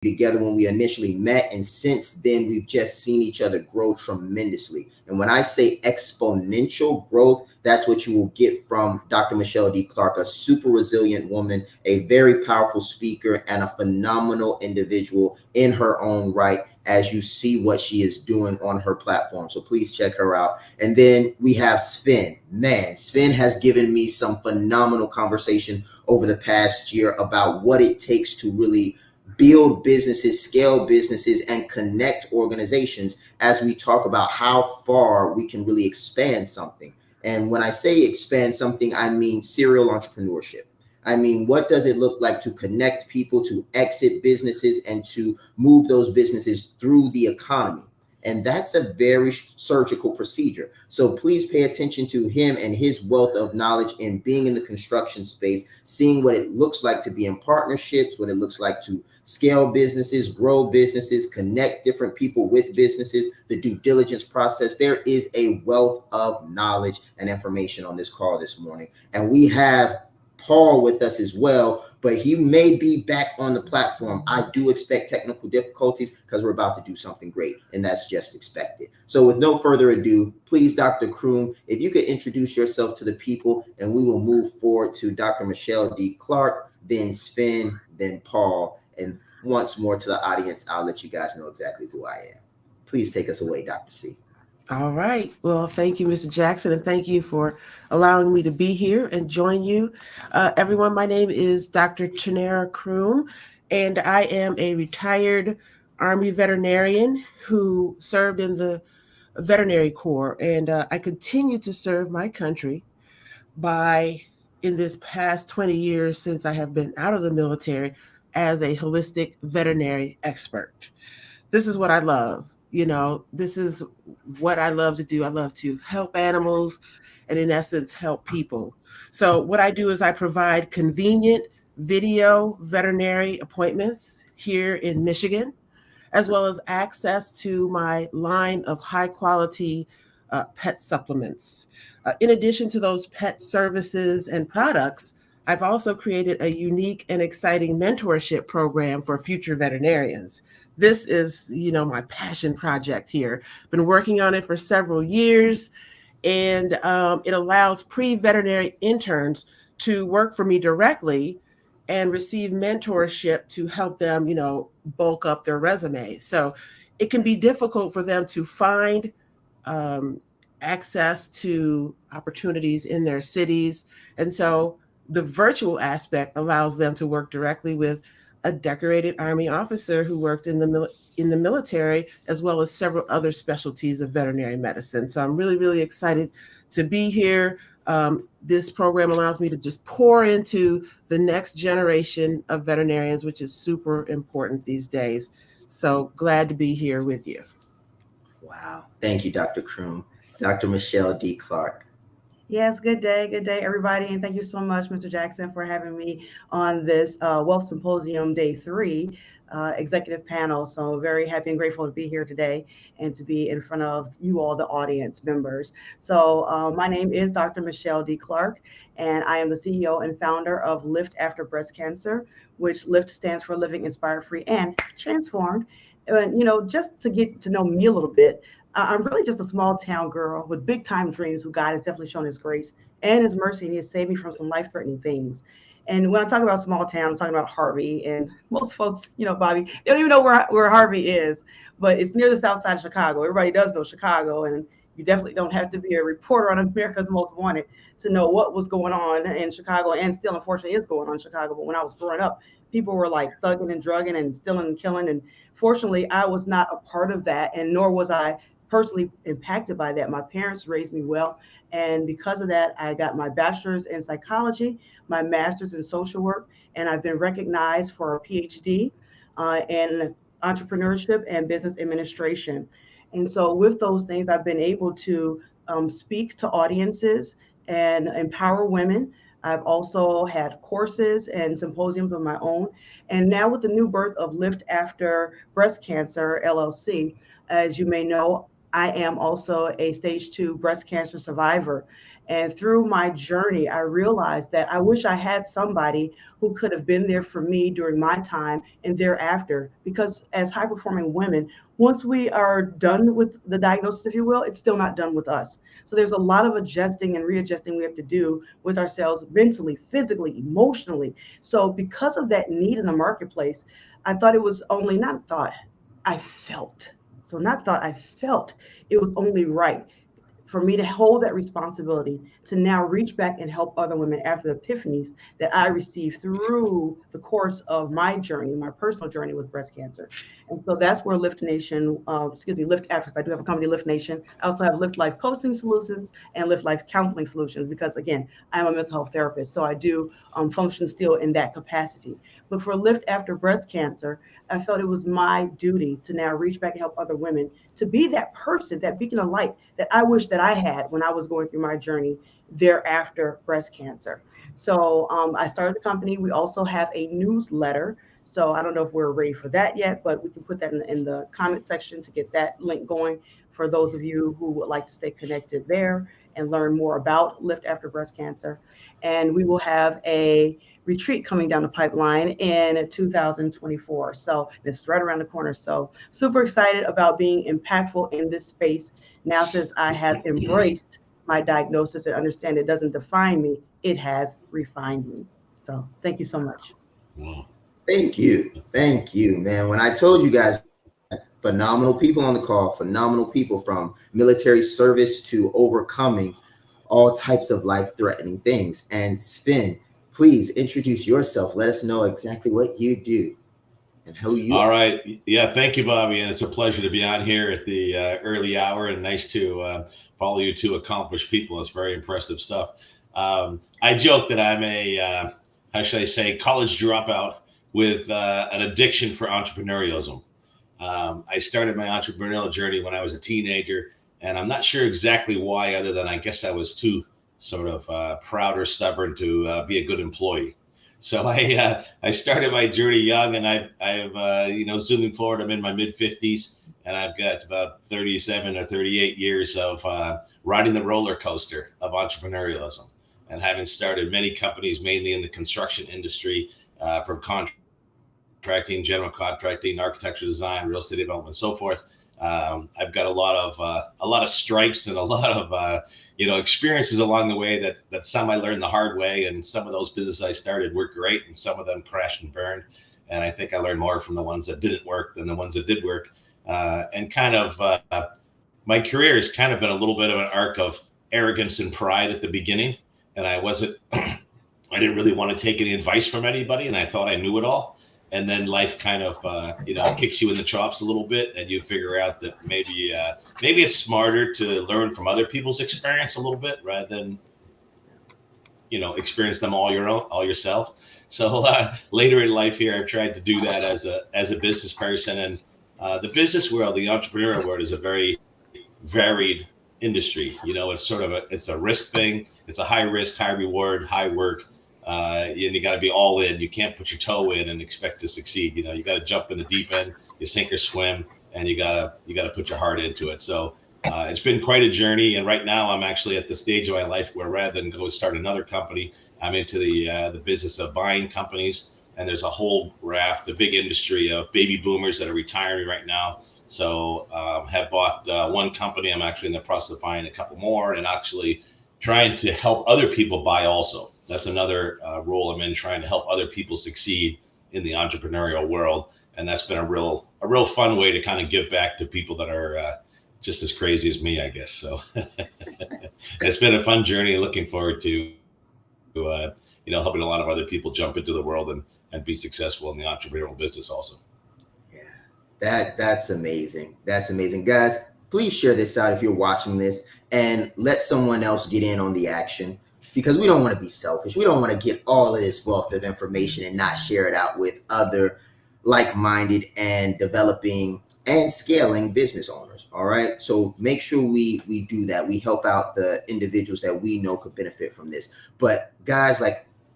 together when we initially met, and since then we've just seen each other grow tremendously. And when I say exponential growth, that's what you will get from Dr. Michelle D. Clark, a super resilient woman, a very powerful speaker, and a phenomenal individual in her own right, as you see what she is doing on her platform. So please check her out. And then we have Sven. Man, Sven has given me some phenomenal conversation over the past year about what it takes to really build businesses, scale businesses, and connect organizations, as we talk about how far we can really expand something. And when I say expand something, I mean serial entrepreneurship. I mean, what does it look like to connect people, to exit businesses, and to move those businesses through the economy? And that's a very surgical procedure. So please pay attention to him and his wealth of knowledge in being in the construction space, seeing what it looks like to be in partnerships, what it looks like to scale businesses, grow businesses, connect different people with businesses, the due diligence process. There is a wealth of knowledge and information on this call this morning. And we have Paul with us as well, but he may be back on the platform. I do expect technical difficulties because we're about to do something great, and that's just expected. So with no further ado, please, Dr. Kroom, if you could introduce yourself to the people, and we will move forward to Dr. Michelle D. Clark, then Sven, then Paul, and once more to the audience, I'll let you guys know exactly who I am. Please take us away, Dr. C. All right. Well, thank you, Mr. Jackson, and thank you for allowing me to be here and join you. Everyone, my name is Dr. Chinera Kroom, and I am a retired Army veterinarian who served in the Veterinary Corps, and I continue to serve my country by, in this past 20 years since I have been out of the military, as a holistic veterinary expert. This is what I love. This is what I love to do. I love to help animals and, in essence, help people. So, what I do is I provide convenient video veterinary appointments here in Michigan, as well as access to my line of high quality pet supplements. In addition to those pet services and products, I've also created a unique and exciting mentorship program for future veterinarians. This is, my passion project here. Been working on it for several years, and it allows pre-veterinary interns to work for me directly and receive mentorship to help them, bulk up their resume. So it can be difficult for them to find um, access to opportunities in their cities. And so the virtual aspect allows them to work directly with a decorated Army officer who worked in the military, as well as several other specialties of veterinary medicine. So I'm really, really excited to be here. This program allows me to just pour into the next generation of veterinarians, which is super important these days. So glad to be here with you. Wow. Thank you, Dr. Kroom. Dr. Michelle D. Clark. Yes, good day, everybody. And thank you so much, Mr. Jackson, for having me on this Wealth Symposium Day 3 executive panel. So very happy and grateful to be here today and to be in front of you all, the audience members. So my name is Dr. Michelle D. Clark, and I am the CEO and founder of Lift After Breast Cancer, which Lift stands for Living Inspired, Free, and Transformed. And, just to get to know me a little bit, I'm really just a small town girl with big time dreams who God has definitely shown his grace and his mercy, and he has saved me from some life threatening things. And when I talk about small town, I'm talking about Harvey. And most folks, Bobby, they don't even know where Harvey is, but it's near the south side of Chicago. Everybody does know Chicago, and you definitely don't have to be a reporter on America's Most Wanted to know what was going on in Chicago, and still, unfortunately, is going on in Chicago. But when I was growing up, people were like thugging and drugging and stealing and killing. And fortunately, I was not a part of that, and nor was I personally impacted by that. My parents raised me well, and because of that, I got my bachelor's in psychology, my master's in social work, and I've been recognized for a PhD in entrepreneurship and business administration. And so with those things, I've been able to speak to audiences and empower women. I've also had courses and symposiums of my own. And now with the new birth of Lift After Breast Cancer, LLC, as you may know, I am also a stage 2 breast cancer survivor. And through my journey, I realized that I wish I had somebody who could have been there for me during my time and thereafter. Because as high performing women, once we are done with the diagnosis, if you will, it's still not done with us. So there's a lot of adjusting and readjusting we have to do with ourselves mentally, physically, emotionally. So because of that need in the marketplace, I thought it was only not thought, I felt. So not thought, I felt it was only right for me to hold that responsibility to now reach back and help other women after the epiphanies that I received through the course of my journey, my personal journey with breast cancer. And so that's where Lift Nation, Lift After. I do have a company, Lift Nation. I also have Lift Life Coaching Solutions and Lift Life Counseling Solutions because, again, I'm a mental health therapist. So I do function still in that capacity. But for Lift After Breast Cancer, I felt it was my duty to now reach back and help other women to be that person, that beacon of light that I wish that I had when I was going through my journey thereafter breast cancer. So I started the company. We also have a newsletter. So I don't know if we're ready for that yet, but we can put that in the comment section to get that link going for those of you who would like to stay connected there and learn more about Lift After Breast Cancer. And we will have a retreat coming down the pipeline in 2024. So it's right around the corner. So super excited about being impactful in this space now since I have embraced my diagnosis and understand it doesn't define me, it has refined me. So thank you so much. Wow. Thank you. Thank you, man. When I told you guys, phenomenal people on the call, phenomenal people from military service to overcoming all types of life-threatening things. And Sven, please introduce yourself. Let us know exactly what you do and who you All are. right. Yeah. Thank you, Bobby. And it's a pleasure to be on here at the early hour, and nice to follow you two accomplished people. It's very impressive stuff. I joke that I'm a, how should I say, college dropout with an addiction for entrepreneurialism. I started my entrepreneurial journey when I was a teenager, and I'm not sure exactly why, other than I guess I was too sort of proud or stubborn to be a good employee. So I started my journey young, and I've zooming forward, I'm in my mid 50s, and I've got about 37 or 38 years of riding the roller coaster of entrepreneurialism, and having started many companies, mainly in the construction industry, from contracting, general contracting, architecture design, real estate development, so forth. I've got a lot of stripes and a lot of experiences along the way that some I learned the hard way, and some of those businesses I started worked great, and some of them crashed and burned. And I think I learned more from the ones that didn't work than the ones that did work. And kind of my career has kind of been a little bit of an arc of arrogance and pride at the beginning, and I wasn't. I didn't really want to take any advice from anybody, and I thought I knew it all. And then life kind of, kicks you in the chops a little bit, and you figure out that maybe it's smarter to learn from other people's experience a little bit rather than, experience them all yourself. So later in life here, I've tried to do that as a business person, and the business world, the entrepreneurial world, is a very varied industry. It's sort of it's a risk thing. It's a high risk, high reward, high work. And you got to be all in. You can't put your toe in and expect to succeed. You got to jump in the deep end, you sink or swim, and you got to put your heart into it. So it's been quite a journey. And right now I'm actually at the stage of my life where rather than go start another company, I'm into the business of buying companies. And there's a whole raft, a big industry of baby boomers that are retiring right now. So have bought one company. I'm actually in the process of buying a couple more, and actually trying to help other people buy also. That's another role I'm in, trying to help other people succeed in the entrepreneurial world. And that's been a real fun way to kind of give back to people that are just as crazy as me, I guess. So it's been a fun journey, looking forward to helping a lot of other people jump into the world and be successful in the entrepreneurial business also. Yeah, that's amazing. That's amazing. Guys, please share this out if you're watching this, and let someone else get in on the action, because we don't want to be selfish. We don't want to get all of this wealth of information and not share it out with other like-minded and developing and scaling business owners. All right. So make sure we do that. We help out the individuals that we know could benefit from this. But guys,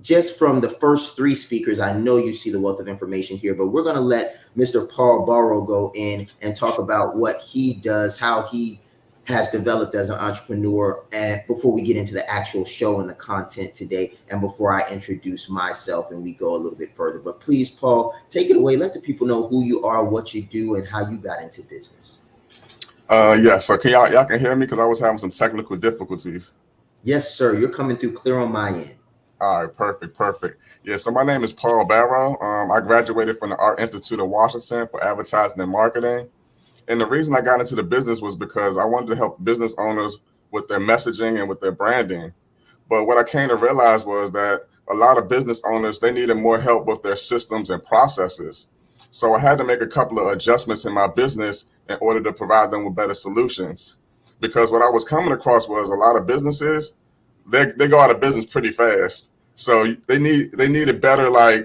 just from the first three speakers, I know you see the wealth of information here, but we're going to let Mr. Paul Barrow go in and talk about what he does, how he has developed as an entrepreneur, and before we get into the actual show and the content today, and before I introduce myself and we go a little bit further. But please, Paul, take it away. Let the people know who you are, what you do, and how you got into business. Yeah, so can y'all can hear me because I was having some technical difficulties. Yes, sir. You're coming through clear on my end. All right, perfect. Yeah, so my name is Paul Barrow. I graduated from the Art Institute of Washington for advertising and marketing. And the reason I got into the business was because I wanted to help business owners with their messaging and with their branding. But what I came to realize was that a lot of business owners, they needed more help with their systems and processes. So I had to make a couple of adjustments in my business in order to provide them with better solutions. Because what I was coming across was a lot of businesses, they go out of business pretty fast. So they needed better, like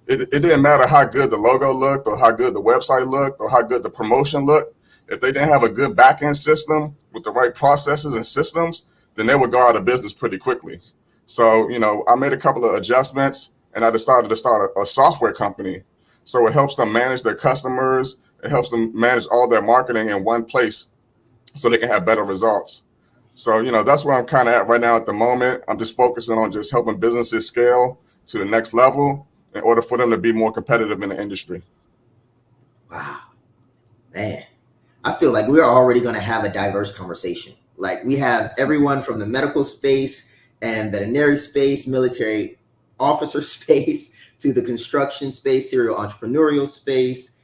it didn't matter how good the logo looked or how good the website looked or how good the promotion looked. If they didn't have a good back end system with the right processes and systems, then they would go out of business pretty quickly. So, I made a couple of adjustments and I decided to start a software company. So it helps them manage their customers. It helps them manage all their marketing in one place so they can have better results. So, that's where I'm kind of at right now at the moment. I'm just focusing on just helping businesses scale to the next level in order for them to be more competitive in the industry. Wow, man. I feel like we're already going to have a diverse conversation. Like we have everyone from the medical space and veterinary space, military officer space, to the construction space, serial entrepreneurial space,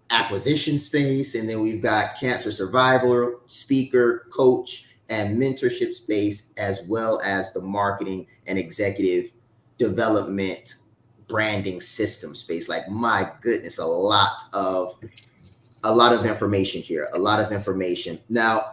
acquisition space, and then we've got cancer survivor, speaker, coach, and mentorship space, as well as the marketing and executive development branding system space. Like, my goodness, a lot of information here, a lot of information. Now,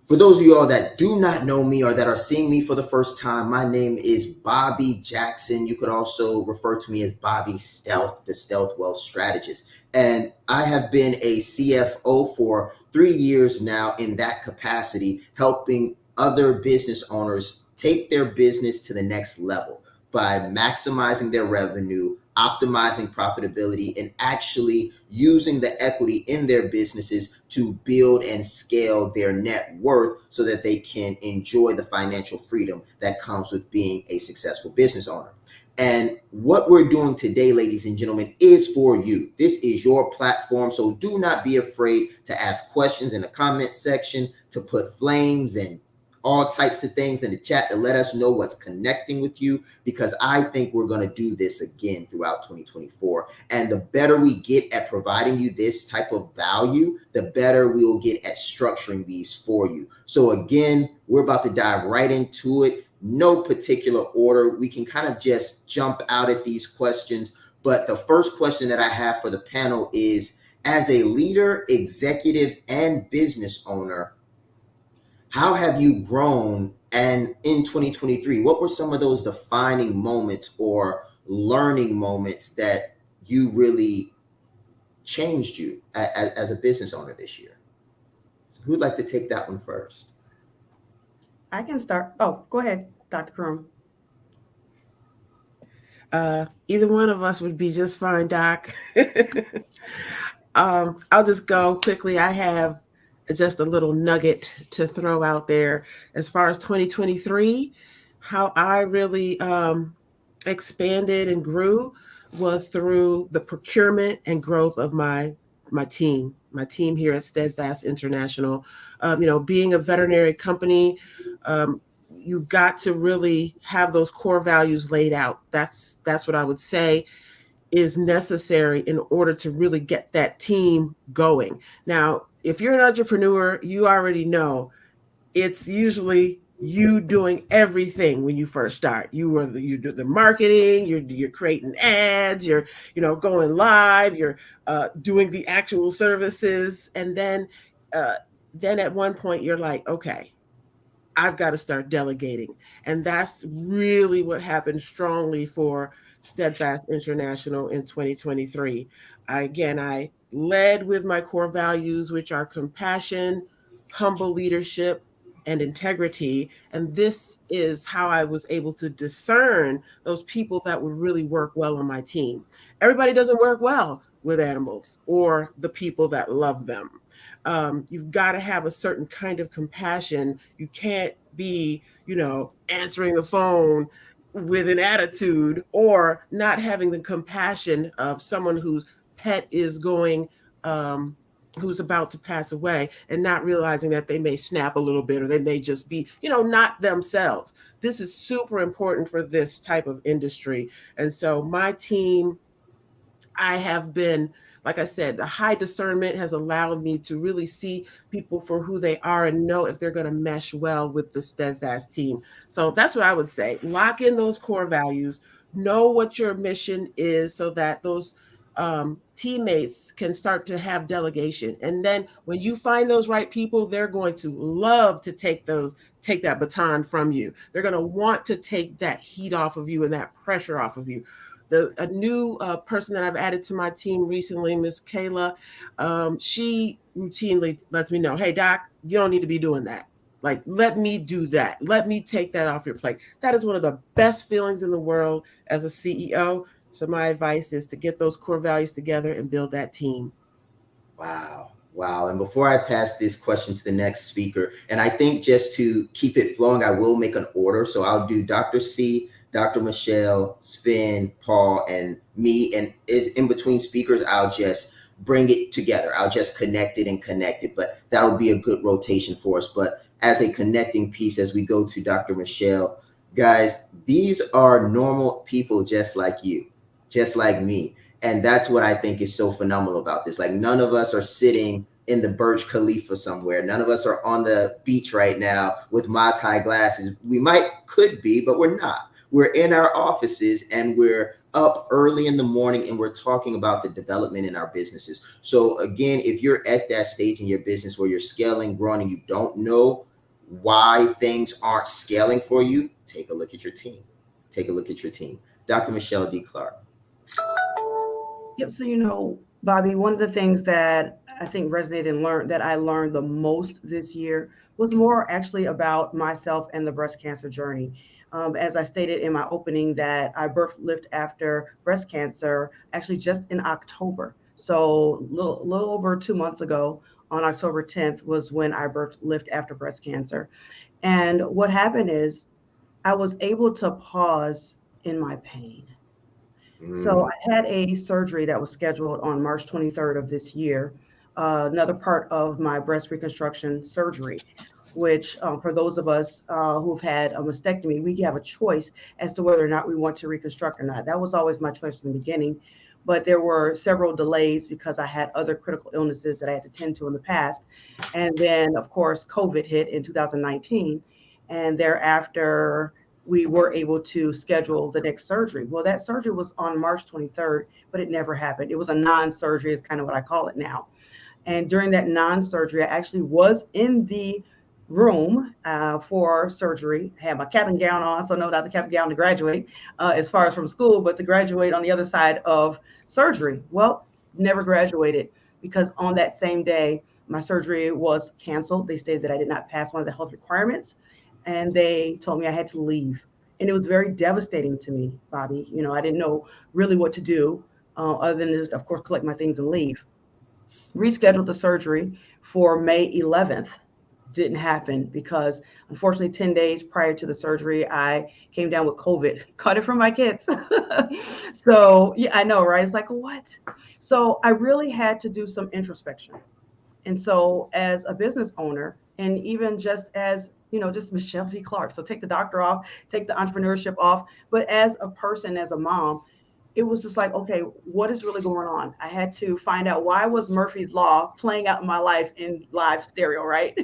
for those of you all that do not know me or that are seeing me for the first time, my name is Bobby Jackson. You could also refer to me as Bobby Stealth, the Stealth Wealth Strategist. And I have been a CFO for 3 years now in that capacity, helping other business owners take their business to the next level by maximizing their revenue, optimizing profitability, and actually using the equity in their businesses to build and scale their net worth so that they can enjoy the financial freedom that comes with being a successful business owner. And what we're doing today, ladies and gentlemen, is for you. This is your platform. So do not be afraid to ask questions in the comment section, to put flames and all types of things in the chat to let us know what's connecting with you, because I think we're going to do this again throughout 2024. And the better we get at providing you this type of value, the better we will get at structuring these for you. So again, we're about to dive right into it. No particular order. We can kind of just jump out at these questions. But the first question that I have for the panel is, as a leader, executive, and business owner, how have you grown? And in 2023, what were some of those defining moments or learning moments that you really changed you as a business owner this year? So who'd like to take that one first? I can start. Oh, go ahead, Dr. Crum. Either one of us would be just fine, Doc. I'll just go quickly. I have just a little nugget to throw out there as far as 2023. How I really expanded and grew was through the procurement and growth of my team here at Steadfast International. Being a veterinary company, you got to really have those core values laid out. That's what I would say is necessary in order to really get that team going. Now, if you're an entrepreneur, you already know it's usually you doing everything when you first start. You do the marketing, you're creating ads, you're going live, you're doing the actual services, and then at one point you're like, okay, I've got to start delegating. And that's really what happened strongly for Steadfast International in 2023. I led with my core values, which are compassion, humble leadership, and integrity. And this is how I was able to discern those people that would really work well on my team. Everybody doesn't work well with animals or the people that love them. You've got to have a certain kind of compassion. You can't be, answering the phone with an attitude or not having the compassion of someone whose pet is who's about to pass away and not realizing that they may snap a little bit or they may just be, not themselves. This is super important for this type of industry. And so my team, I have been, like I said, the high discernment has allowed me to really see people for who they are and know if they're going to mesh well with the Steadfast team. So that's what I would say. Lock in those core values, know what your mission is so that those teammates can start to have delegation. And then when you find those right people, they're going to love to take that baton from you. They're going to want to take that heat off of you and that pressure off of you. A new person that I've added to my team recently, Miss Kayla, she routinely lets me know, hey, Doc, you don't need to be doing that. Like, let me do that. Let me take that off your plate. That is one of the best feelings in the world as a CEO. So my advice is to get those core values together and build that team. Wow. Wow. And before I pass this question to the next speaker, and I think just to keep it flowing, I will make an order. So I'll do Dr. C, Dr. Michelle, Sven, Paul, and me. And in between speakers, I'll just bring it together. I'll just connect it, but that'll be a good rotation for us. But as a connecting piece, as we go to Dr. Michelle, guys, these are normal people just like you, just like me. And that's what I think is so phenomenal about this. Like, none of us are sitting in the Burj Khalifa somewhere. None of us are on the beach right now with Mai Tai glasses. We could be, but we're not. We're in our offices and we're up early in the morning and we're talking about the development in our businesses. So again, if you're at that stage in your business where you're scaling, growing, and you don't know why things aren't scaling for you, take a look at your team. Take a look at your team. Dr. Michelle D. Clark. Yep. So, Bobby, one of the things that I think resonated and I learned the most this year was more actually about myself and the breast cancer journey. As I stated in my opening, that I lived after breast cancer actually just in October. So little over 2 months ago, on October 10th, was when I lived after breast cancer. And what happened is I was able to pause in my pain. So I had a surgery that was scheduled on March 23rd of this year, another part of my breast reconstruction surgery, which for those of us who've had a mastectomy, we have a choice as to whether or not we want to reconstruct or not. That was always my choice from the beginning. But there were several delays because I had other critical illnesses that I had to tend to in the past. And then, of course, COVID hit in 2019. And thereafter, we were able to schedule the next surgery. Well, that surgery was on March 23rd, but it never happened. It was a non-surgery, is kind of what I call it now. And during that non-surgery, I actually was in the room for surgery. I had my cap and gown on, so no, not the cap and gown to graduate as far as from school, but to graduate on the other side of surgery. Well, never graduated because on that same day, my surgery was canceled. They stated that I did not pass one of the health requirements, and they told me I had to leave. And it was very devastating to me, Bobby. I didn't know really what to do other than, of course, collect my things and leave. Rescheduled the surgery for May 11th. Didn't happen because unfortunately 10 days prior to the surgery, I came down with COVID, caught it from my kids. So yeah, I know, right? It's like, what? So I really had to do some introspection. And so as a business owner, and even just as, just Michelle D. Clark, so take the doctor off, take the entrepreneurship off, but as a person, as a mom, it was just like, okay, what is really going on? I had to find out, why was Murphy's Law playing out in my life in live stereo, right?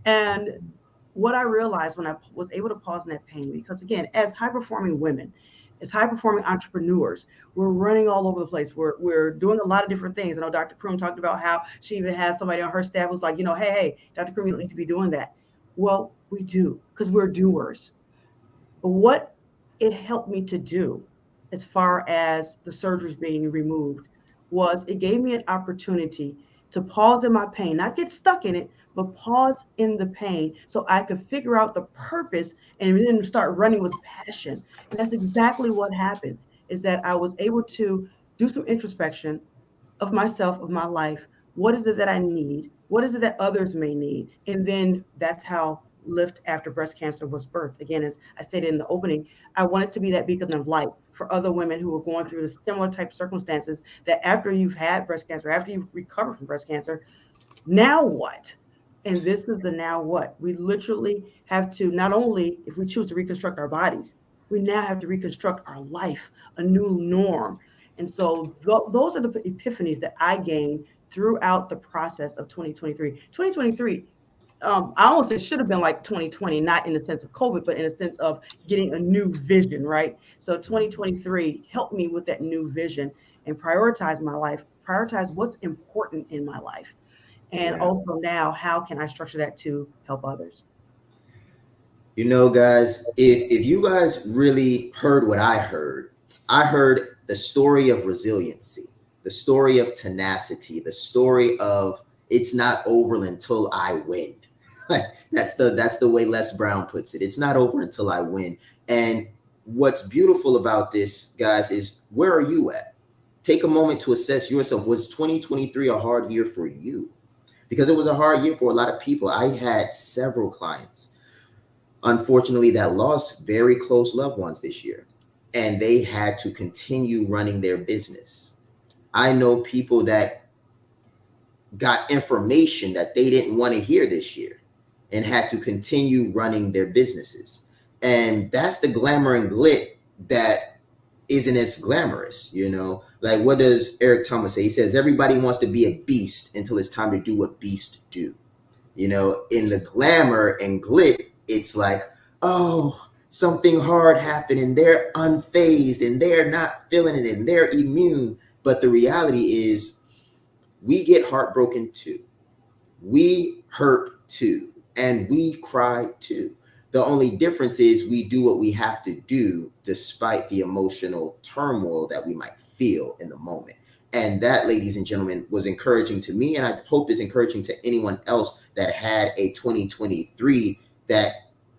And what I realized when I was able to pause in that pain, because again, as high performing women, as high performing entrepreneurs, we're running all over the place. We're doing a lot of different things. I know Dr. Kroom talked about how she even has somebody on her staff who's like, hey, Dr. Kroom, you don't need to be doing that. Well, we do, because we're doers. But what it helped me to do, as far as the surgeries being removed, was it gave me an opportunity to pause in my pain, not get stuck in it, but pause in the pain so I could figure out the purpose and then start running with passion. And that's exactly what happened, is that I was able to do some introspection, of myself, of my life. What is it that I need? What is it that others may need? And then that's how Lift After Breast Cancer was birthed. Again, as I stated in the opening, I wanted to be that beacon of light for other women who are going through the similar type of circumstances, that after you've had breast cancer, after you've recovered from breast cancer, now what? And this is the now what. We literally have to, not only if we choose to reconstruct our bodies, we now have to reconstruct our life, a new norm. And so those are the epiphanies that I gained throughout the process of 2023. 2023, I almost it should have been like 2020, not in the sense of COVID, but in a sense of getting a new vision, right? So 2023 helped me with that new vision and prioritize my life, prioritize what's important in my life. And also now, how can I structure that to help others? You know, guys, if you guys really heard what I heard the story of resiliency, the story of tenacity, the story of it's not over until I win. that's the way Les Brown puts it. It's not over until I win. And what's beautiful about this, guys, is where are you at? Take a moment to assess yourself. Was 2023 a hard year for you? Because it was a hard year for a lot of people. I had several clients, unfortunately, that lost very close loved ones this year, and they had to continue running their business. I know people that got information that they didn't want to hear this year and had to continue running their businesses. And that's the glamour and glit that isn't as glamorous, you know? Like, what does Eric Thomas say? He says, everybody wants to be a beast until it's time to do what beasts do. You know, in the glamour and glit, it's like, oh, something hard happened and they're unfazed and they're not feeling it and they're immune. But the reality is we get heartbroken too. We hurt too. And we cry too. The only difference is we do what we have to do despite the emotional turmoil that we might feel in the moment. And that, ladies and gentlemen, was encouraging to me. And I hope is encouraging to anyone else that had a 2023 that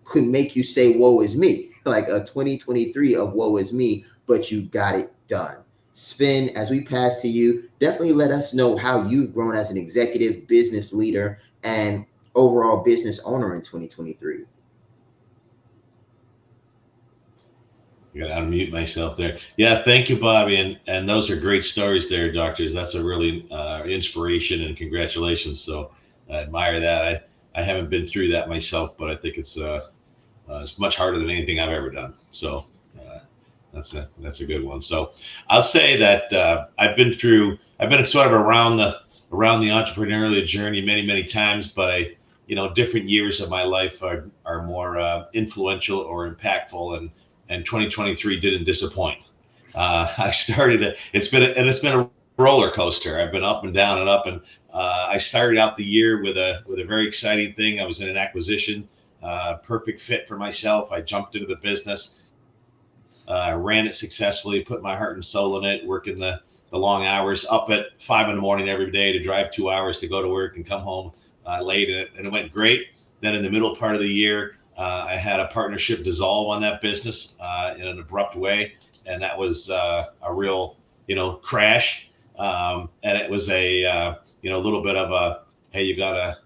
could make you say, woe is me, like a 2023 of woe is me, but you got it done. Sven, as we pass to you, definitely let us know how you've grown as an executive business leader and overall business owner in 2023. I got to unmute myself there. Yeah, thank you, Bobby. And those are great stories there, doctors. That's a really inspiration, and congratulations. So I admire that. I haven't been through that myself, but I think it's much harder than anything I've ever done. So that's a good one. So I'll say that I've been sort of around the entrepreneurial journey many times, but different years of my life are more influential or impactful, and 2023 didn't disappoint. It's been a roller coaster. I've been up and down and up, and I started out the year with a very exciting thing. I was in an acquisition, perfect fit for myself. I jumped into the business, ran it successfully, put my heart and soul in it, working the long hours, up at 5 a.m. every day to drive 2 hours to go to work and come home late, and it went great. Then in the middle part of the year, I had a partnership dissolve on that business in an abrupt way, and that was a real, crash. And it was a little bit of a, hey, you gotta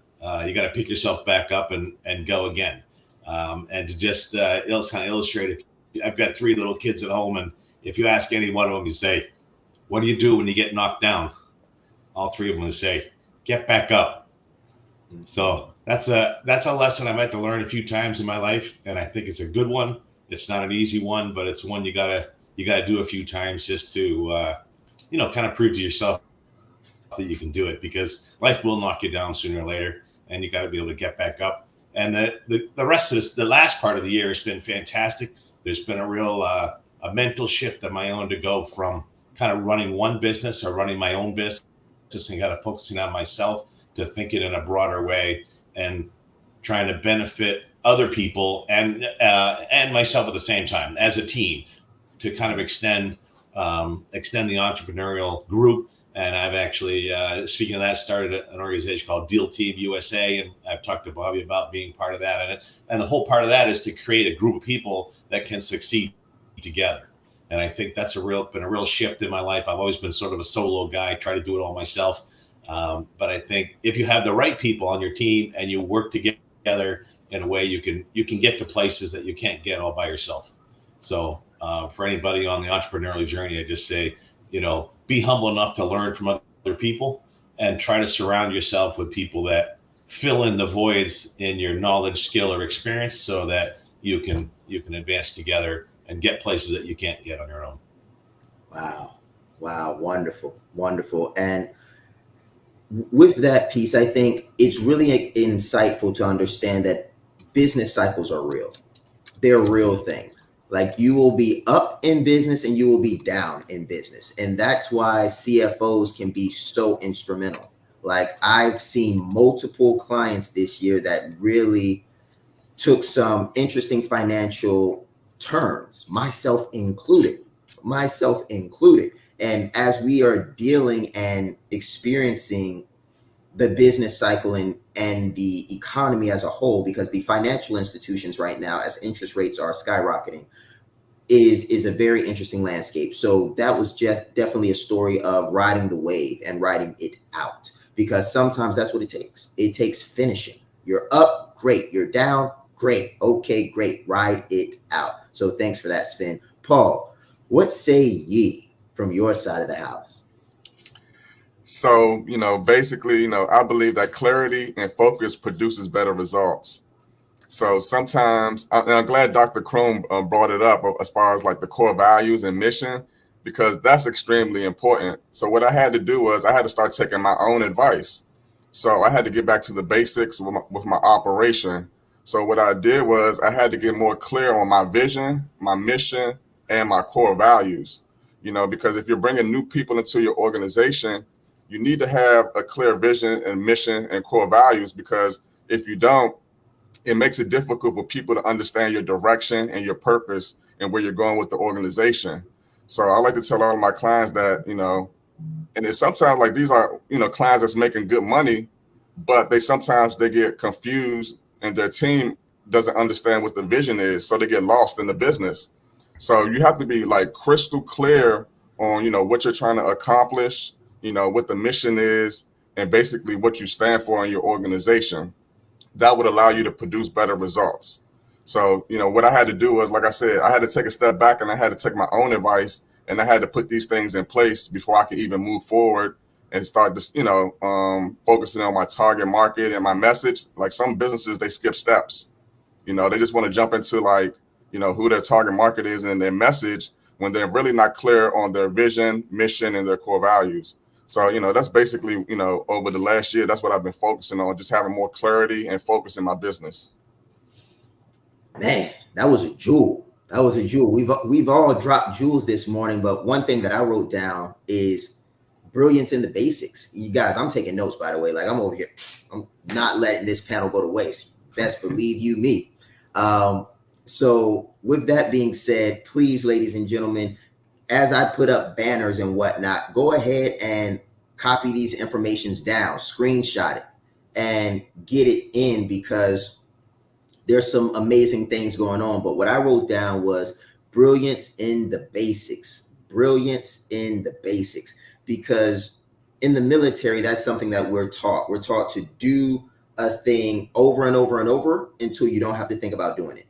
pick yourself back up and go again. And to just kind of illustrate it, I've got 3 little kids at home, and if you ask any one of them, you say, "What do you do when you get knocked down?" All 3 of them will say, "Get back up." So that's a lesson I've had to learn a few times in my life, and I think it's a good one. It's not an easy one, but it's one you gotta do a few times just to kind of prove to yourself that you can do it, because life will knock you down sooner or later, and you got to be able to get back up. And the rest of this, the last part of the year has been fantastic. There's been a real a mental shift of my own to go from kind of running one business or running my own business and kind of focusing on myself to thinking in a broader way and trying to benefit other people and myself at the same time as a team to kind of extend the entrepreneurial group. And I've actually, speaking of that, started an organization called Deal Team USA, and I've talked to Bobby about being part of that. And the whole part of that is to create a group of people that can succeed together. And I think that's been a real shift in my life. I've always been sort of a solo guy, try to do it all myself. But I think if you have the right people on your team and you work together in a way, you can get to places that you can't get all by yourself. So for anybody on the entrepreneurial journey, I just say, be humble enough to learn from other people and try to surround yourself with people that fill in the voids in your knowledge, skill, or experience, so that you can advance together and get places that you can't get on your own. Wow, wonderful. And with that piece, I think it's really insightful to understand that business cycles are real. They're real things. Like, you will be up in business and you will be down in business. And that's why CFOs can be so instrumental. Like, I've seen multiple clients this year that really took some interesting financial turns, myself included. And as we are dealing and experiencing the business cycle and the economy as a whole, because the financial institutions right now, as interest rates are skyrocketing, is a very interesting landscape. So that was just definitely a story of riding the wave and riding it out, because sometimes that's what it takes. It takes finishing. You're up, great. You're down, great. Okay, great. Ride it out. So thanks for that, Sven. Paul, what say ye from your side of the house? So, basically, I believe that clarity and focus produces better results. So sometimes, and I'm glad Dr. Kroom brought it up as far as like the core values and mission, because that's extremely important. So what I had to do was I had to start taking my own advice. So I had to get back to the basics with my operation. So what I did was I had to get more clear on my vision, my mission, and my core values. Because if you're bringing new people into your organization, you need to have a clear vision and mission and core values, because if you don't, it makes it difficult for people to understand your direction and your purpose and where you're going with the organization. So I like to tell all of my clients that, and it's sometimes like these are, clients that's making good money, but sometimes they get confused and their team doesn't understand what the vision is. So they get lost in the business. So you have to be like crystal clear on, what you're trying to accomplish, what the mission is, and basically what you stand for in your organization. That would allow you to produce better results. So, what I had to do was, like I said, I had to take a step back and I had to take my own advice, and I had to put these things in place before I could even move forward and start just, focusing on my target market and my message. Like, some businesses, they skip steps. They just want to jump into who their target market is and their message when they're really not clear on their vision, mission, and their core values. So, that's basically, over the last year, that's what I've been focusing on, just having more clarity and focus in my business. Man, that was a jewel. We've all dropped jewels this morning, but one thing that I wrote down is brilliance in the basics. You guys, I'm taking notes, by the way. Like, I'm over here. I'm not letting this panel go to waste. Best believe you me. So with that being said, please, ladies and gentlemen, as I put up banners and whatnot, go ahead and copy these informations down, screenshot it, and get it in, because there's some amazing things going on. But what I wrote down was brilliance in the basics. Brilliance in the basics. Because in the military, that's something that we're taught. We're taught to do a thing over and over and over until you don't have to think about doing it.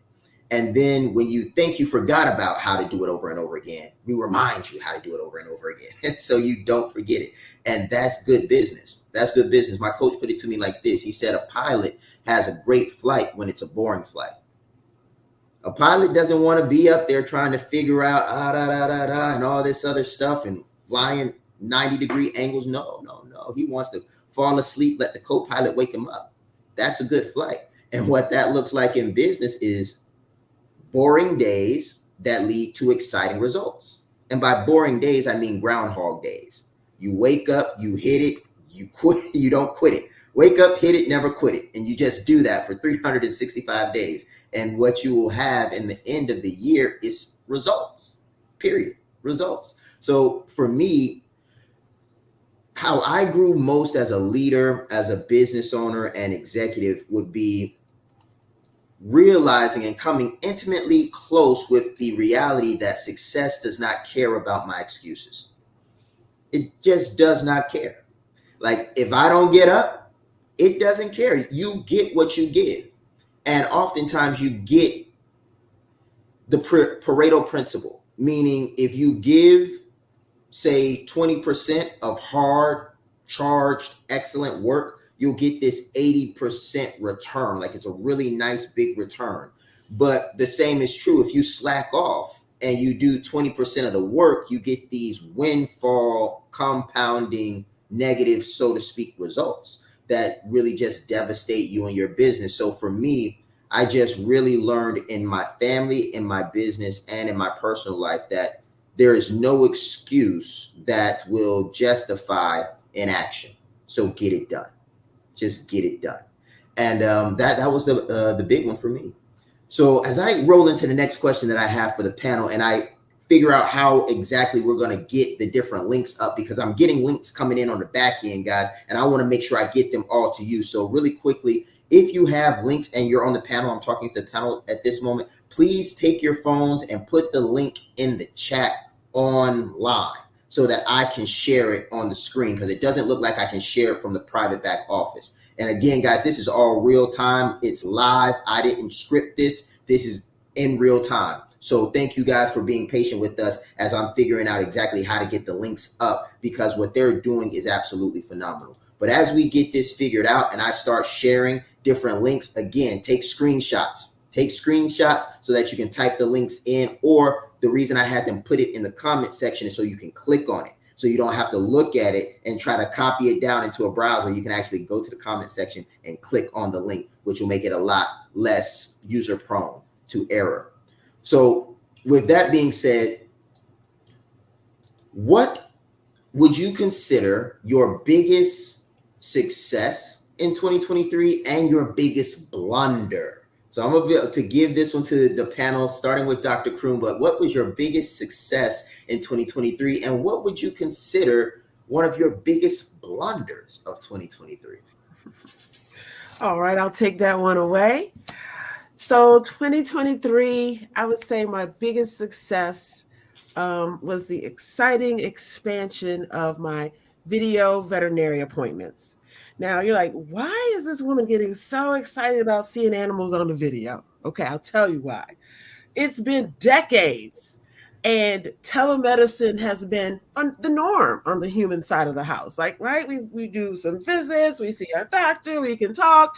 And then when you think you forgot about how to do it over and over again, we remind you how to do it over and over again. So you don't forget it. And that's good business. That's good business. My coach put it to me like this. He said, a pilot has a great flight when it's a boring flight. A pilot doesn't want to be up there trying to figure out and all this other stuff and flying 90-degree angles. No. He wants to fall asleep, let the co-pilot wake him up. That's a good flight. And what that looks like in business is boring days that lead to exciting results. And by boring days, I mean groundhog days. You wake up, you hit it, you quit, you don't quit it. Wake up, hit it, never quit it. And you just do that for 365 days. And what you will have in the end of the year is results, period, results. So for me, how I grew most as a leader, as a business owner and executive would be realizing and coming intimately close with the reality that success does not care about my excuses. It just does not care. Like, if I don't get up, it doesn't care. You get what you give. And oftentimes you get the Pareto principle, meaning if you give, say, 20% of hard, charged, excellent work, you'll get this 80% return. Like, it's a really nice big return. But the same is true if you slack off and you do 20% of the work, you get these windfall, compounding, negative, so to speak, results that really just devastate you and your business. So for me, I just really learned in my family, in my business, and in my personal life that there is no excuse that will justify inaction. So get it done. Just get it done. And that was the big one for me. So as I roll into the next question that I have for the panel, and I figure out how exactly we're going to get the different links up, because I'm getting links coming in on the back end, guys, and I want to make sure I get them all to you. So really quickly, if you have links and you're on the panel, I'm talking to the panel at this moment, please take your phones and put the link in the chat online so that I can share it on the screen, because it doesn't look like I can share it from the private back office. And again, guys, this is all real time. It's live. I didn't script this. This is in real time. So thank you guys for being patient with us as I'm figuring out exactly how to get the links up, because what they're doing is absolutely phenomenal. But as we get this figured out and I start sharing different links, again, take screenshots. Take screenshots so that you can type the links in, or the reason I had them put it in the comment section is so you can click on it. So you don't have to look at it and try to copy it down into a browser. You can actually go to the comment section and click on the link, which will make it a lot less user prone to error. So with that being said, what would you consider your biggest success in 2023 and your biggest blunder? So I'm going to give this one to the panel, starting with Dr. Kroon. But what was your biggest success in 2023? And what would you consider one of your biggest blunders of 2023? All right, I'll take that one away. So 2023, I would say my biggest success was the exciting expansion of my video veterinary appointments. Now you're like, why is this woman getting so excited about seeing animals on the video? Okay, I'll tell you why. It's been decades, and telemedicine has been the norm on the human side of the house. Like, right, we do some visits, we see our doctor, we can talk.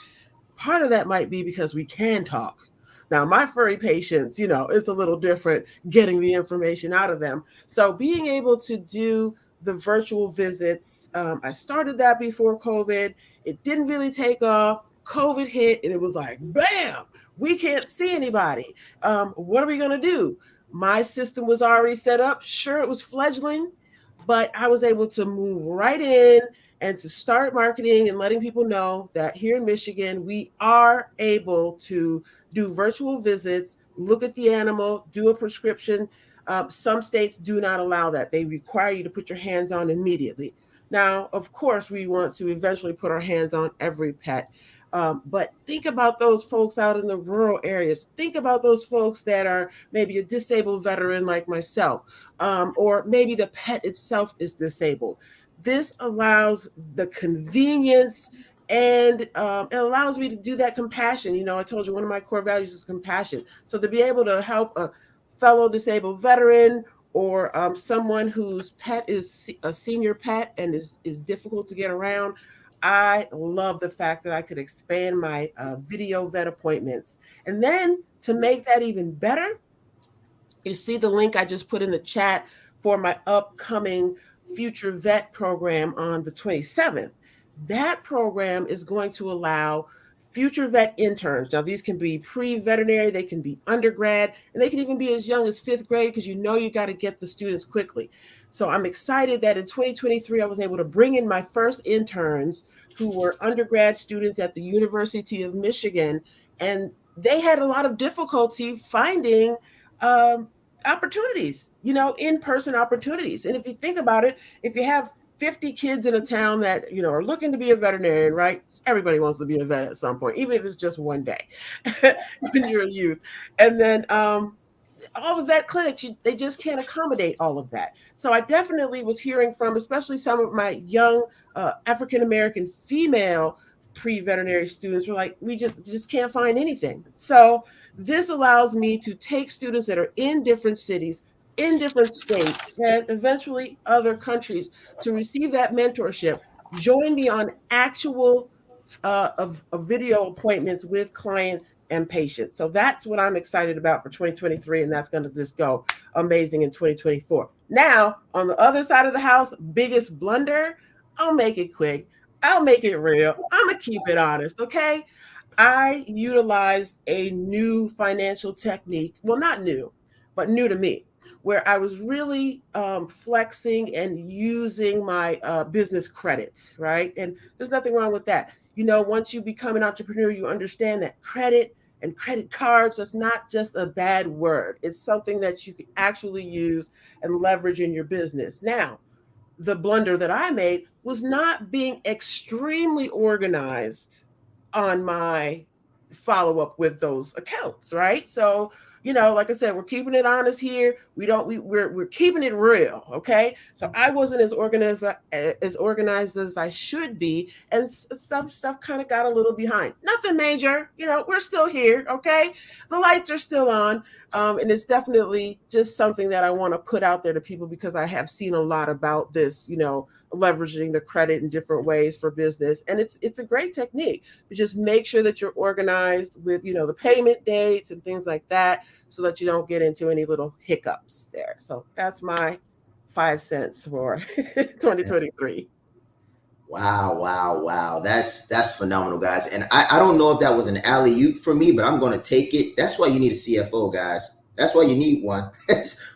Part of that might be because we can talk. Now, my furry patients, it's a little different getting the information out of them. So being able to do the virtual visits, I started that before COVID. It didn't really take off. COVID hit and it was like, bam, we can't see anybody. What are we going to do? My system was already set up. Sure, it was fledgling, but I was able to move right in and to start marketing and letting people know that here in Michigan, we are able to do virtual visits, look at the animal, do a prescription. Some states do not allow that. They require you to put your hands on immediately. Now, of course, we want to eventually put our hands on every pet. But think about those folks out in the rural areas. Think about those folks that are maybe a disabled veteran like myself, or maybe the pet itself is disabled. This allows the convenience, and it allows me to do that compassion. I told you one of my core values is compassion. So to be able to help a fellow disabled veteran, or someone whose pet is a senior pet and is difficult to get around, I love the fact that I could expand my video vet appointments. And then to make that even better, you see the link I just put in the chat for my upcoming Future Vet program on the 27th. That program is going to allow future vet interns. Now, these can be pre-veterinary, they can be undergrad, and they can even be as young as 5th grade, because you got to get the students quickly. So I'm excited that in 2023, I was able to bring in my first interns who were undergrad students at the University of Michigan, and they had a lot of difficulty finding opportunities, in-person opportunities. And if you think about it, if you have 50 kids in a town that, are looking to be a veterinarian, right? Everybody wants to be a vet at some point, even if it's just one day when you're a youth. And then all the vet clinics, they just can't accommodate all of that. So I definitely was hearing from, especially some of my young African-American female pre-veterinary students were like, we just can't find anything. So this allows me to take students that are in different cities, in different states, and eventually other countries to receive that mentorship, join me on actual of video appointments with clients and patients. So that's what I'm excited about for 2023, and that's going to just go amazing in 2024. Now, on the other side of the house, biggest blunder, I'll make it quick. I'll make it real. I'm going to keep it honest, okay? I utilized a new financial technique. Well, not new, but new to me, where I was really flexing and using my business credit, right? And there's nothing wrong with that. Once you become an entrepreneur, you understand that credit and credit cards is not just a bad word. It's something that you can actually use and leverage in your business. Now, the blunder that I made was not being extremely organized on my follow up with those accounts, right? So, like I said, we're keeping it honest here. We're keeping it real, okay? So I wasn't as organized as I should be, and some stuff kind of got a little behind. Nothing major, we're still here, okay? The lights are still on, and it's definitely just something that I want to put out there to people because I have seen a lot about this, leveraging the credit in different ways for business, and it's a great technique. But just make sure that you're organized with the payment dates and things like that, so that you don't get into any little hiccups there. So that's my 5 cents for 2023. Wow. That's phenomenal, guys. And I don't know if that was an alley-oop for me, but I'm gonna take it. That's why you need a CFO, guys. That's why you need one.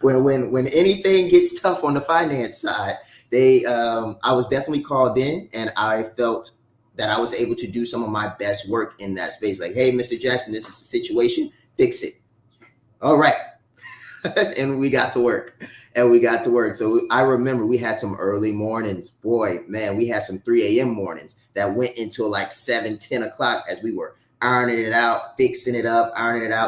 when anything gets tough on the finance side, I was definitely called in, and I felt that I was able to do some of my best work in that space. Like, hey, Mr. Jackson, this is the situation, fix it. All right. And we got to work. So I remember we had some early mornings. Boy, man, we had some 3 a.m. mornings that went until like 7-10 o'clock as we were ironing it out, fixing it up,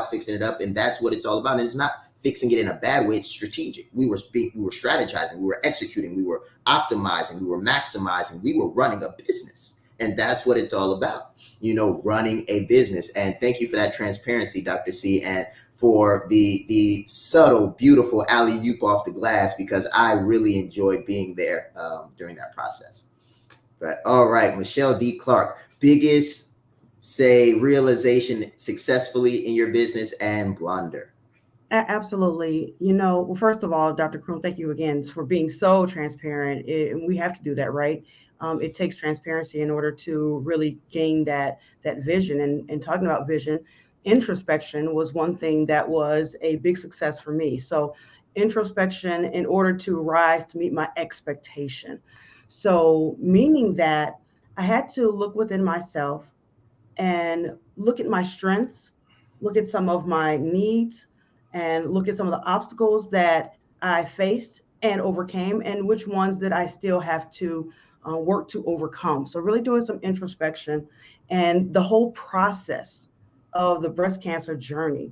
fixing it up. And that's what it's all about. And it's not fixing it in a bad way. It's strategic. We were strategizing, we were executing, we were optimizing, we were maximizing, we were running a business. And that's what it's all about, running a business. And thank you for that transparency, Dr. C, and for the subtle, beautiful alley-oop off the glass, because I really enjoyed being there during that process. But all right, Michelle D. Clark, biggest, say, realization successfully in your business and blunder. Absolutely. Well, first of all, Dr. Kroon, thank you again for being so transparent. And we have to do that, right? It takes transparency in order to really gain that vision. And talking about vision, introspection was one thing that was a big success for me. So introspection in order to rise to meet my expectation. So meaning that I had to look within myself and look at my strengths, look at some of my needs, and look at some of the obstacles that I faced and overcame, and which ones that I still have to work to overcome. So really doing some introspection, and the whole process of the breast cancer journey,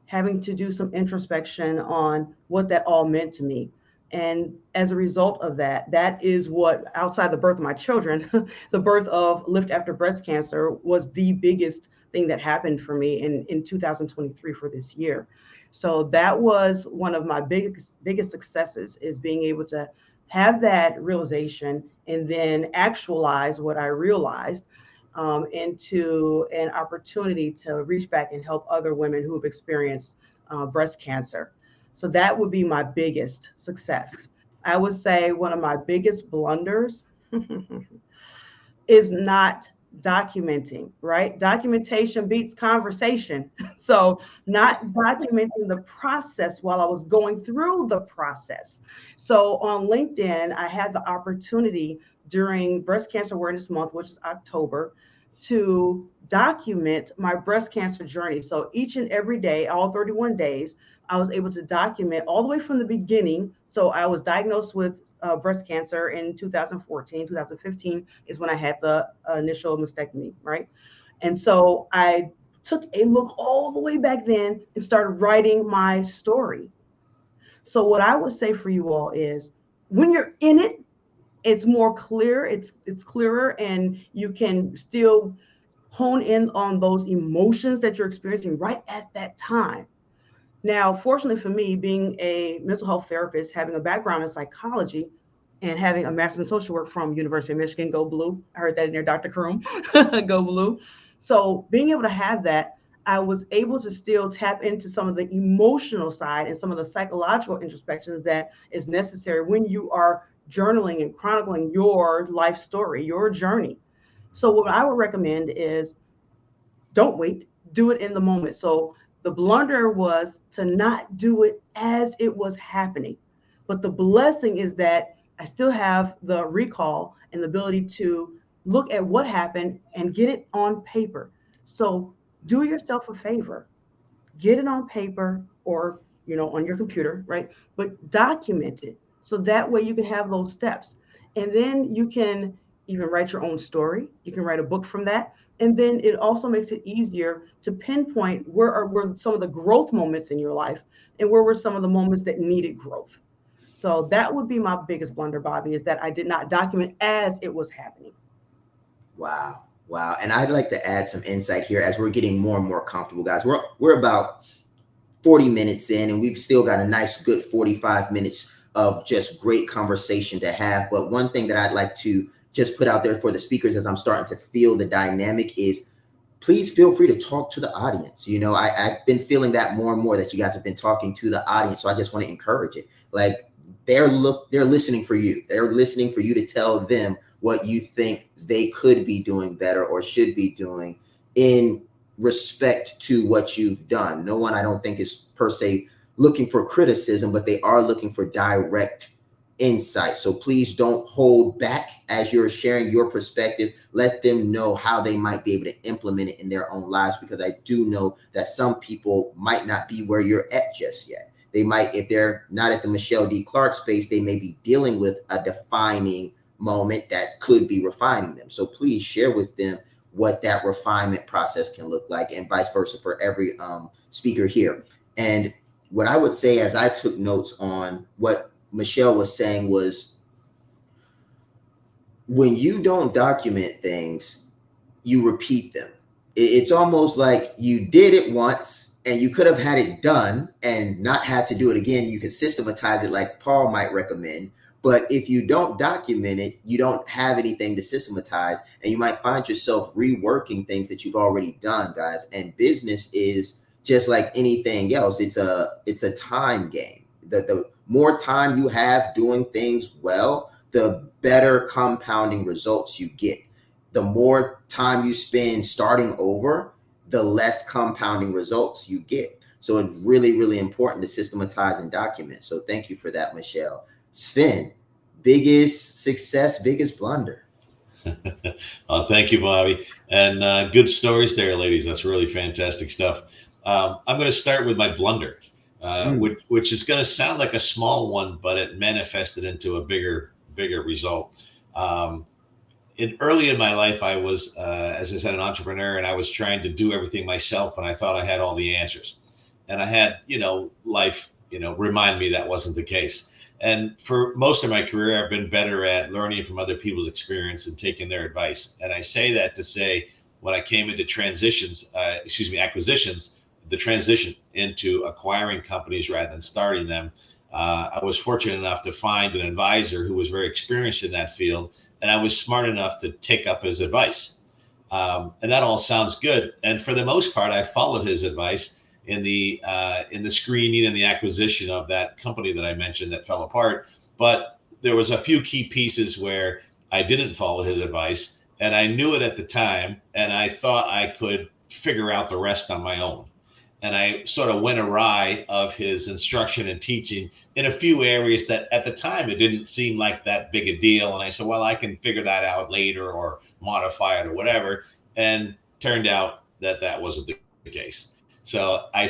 having to do some introspection on what that all meant to me. And as a result of that, that is what, outside the birth of my children, the birth of Lift After Breast Cancer was the biggest thing that happened for me in 2023 for this year. So that was one of my biggest successes, is being able to have that realization and then actualize what I realized into an opportunity to reach back and help other women who have experienced breast cancer. So that would be my biggest success. I would say one of my biggest blunders is not documenting, right? Documentation beats conversation. So not documenting the process while I was going through the process. So on LinkedIn, I had the opportunity during Breast Cancer Awareness Month, which is October, to document my breast cancer journey. So each and every day, all 31 days, I was able to document all the way from the beginning. So I was diagnosed with breast cancer in 2014. 2015 is when I had the initial mastectomy, right? And so I took a look all the way back then and started writing my story. So what I would say for you all is when you're in it, it's more clear, it's clearer, and you can still hone in on those emotions that you're experiencing right at that time. Now, fortunately for me, being a mental health therapist, having a background in psychology, and having a master's in social work from University of Michigan, go blue. I heard that in there, Dr. Kroom, go blue. So being able to have that, I was able to still tap into some of the emotional side and some of the psychological introspections that is necessary when you are journaling and chronicling your life story, your journey. So what I would recommend is don't wait, do it in the moment. So the blunder was to not do it as it was happening. But the blessing is that I still have the recall and the ability to look at what happened and get it on paper. So do yourself a favor, get it on paper or on your computer, right? But document it so that way you can have those steps. And then you can even write your own story. You can write a book from that. And then it also makes it easier to pinpoint were some of the growth moments in your life and where were some of the moments that needed growth. So that would be my biggest blunder, Bobby, is that I did not document as it was happening. Wow. Wow. And I'd like to add some insight here as we're getting more and more comfortable, guys. We're about 40 minutes in, and we've still got a nice, good 45 minutes of just great conversation to have. But one thing that I'd like to just put out there for the speakers as I'm starting to feel the dynamic is please feel free to talk to the audience. I've been feeling that more and more that you guys have been talking to the audience. So I just want to encourage it. Like they're listening for you. They're listening for you to tell them what you think they could be doing better or should be doing in respect to what you've done. No one, I don't think, is per se looking for criticism, but they are looking for direct insight. So please don't hold back as you're sharing your perspective. Let them know how they might be able to implement it in their own lives, because I do know that some people might not be where you're at just yet. They might, if they're not at the Michelle D. Clark space, they may be dealing with a defining moment that could be refining them. So please share with them what that refinement process can look like, and vice versa for every speaker here. And what I would say as I took notes on what Michelle was saying was, when you don't document things, you repeat them. It's almost like you did it once and you could have had it done and not had to do it again. You can systematize it like Paul might recommend. But if you don't document it, you don't have anything to systematize, and you might find yourself reworking things that you've already done, guys. And business is just like anything else. It's a time game. The more time you have doing things well, the better compounding results you get. The more time you spend starting over, the less compounding results you get. So it's really, really important to systematize and document. So thank you for that, Michelle. Sven, biggest success, biggest blunder. Thank you, Bobby. And good stories there, ladies. That's really fantastic stuff. I'm going to start with my blunder, which is going to sound like a small one, but it manifested into a bigger result. Early in my life, I was, as I said, an entrepreneur, and I was trying to do everything myself, and I thought I had all the answers. And I had, life, remind me that wasn't the case. And for most of my career, I've been better at learning from other people's experience and taking their advice. And I say that to say, when I came into acquisitions, the transition into acquiring companies rather than starting them, I was fortunate enough to find an advisor who was very experienced in that field, and I was smart enough to take up his advice. And that all sounds good. And for the most part, I followed his advice in the screening and the acquisition of that company that I mentioned that fell apart. But there was a few key pieces where I didn't follow his advice, and I knew it at the time, and I thought I could figure out the rest on my own. And I sort of went awry of his instruction and teaching in a few areas that at the time it didn't seem like that big a deal. And I said, well, I can figure that out later or modify it or whatever. And turned out that that wasn't the case. So I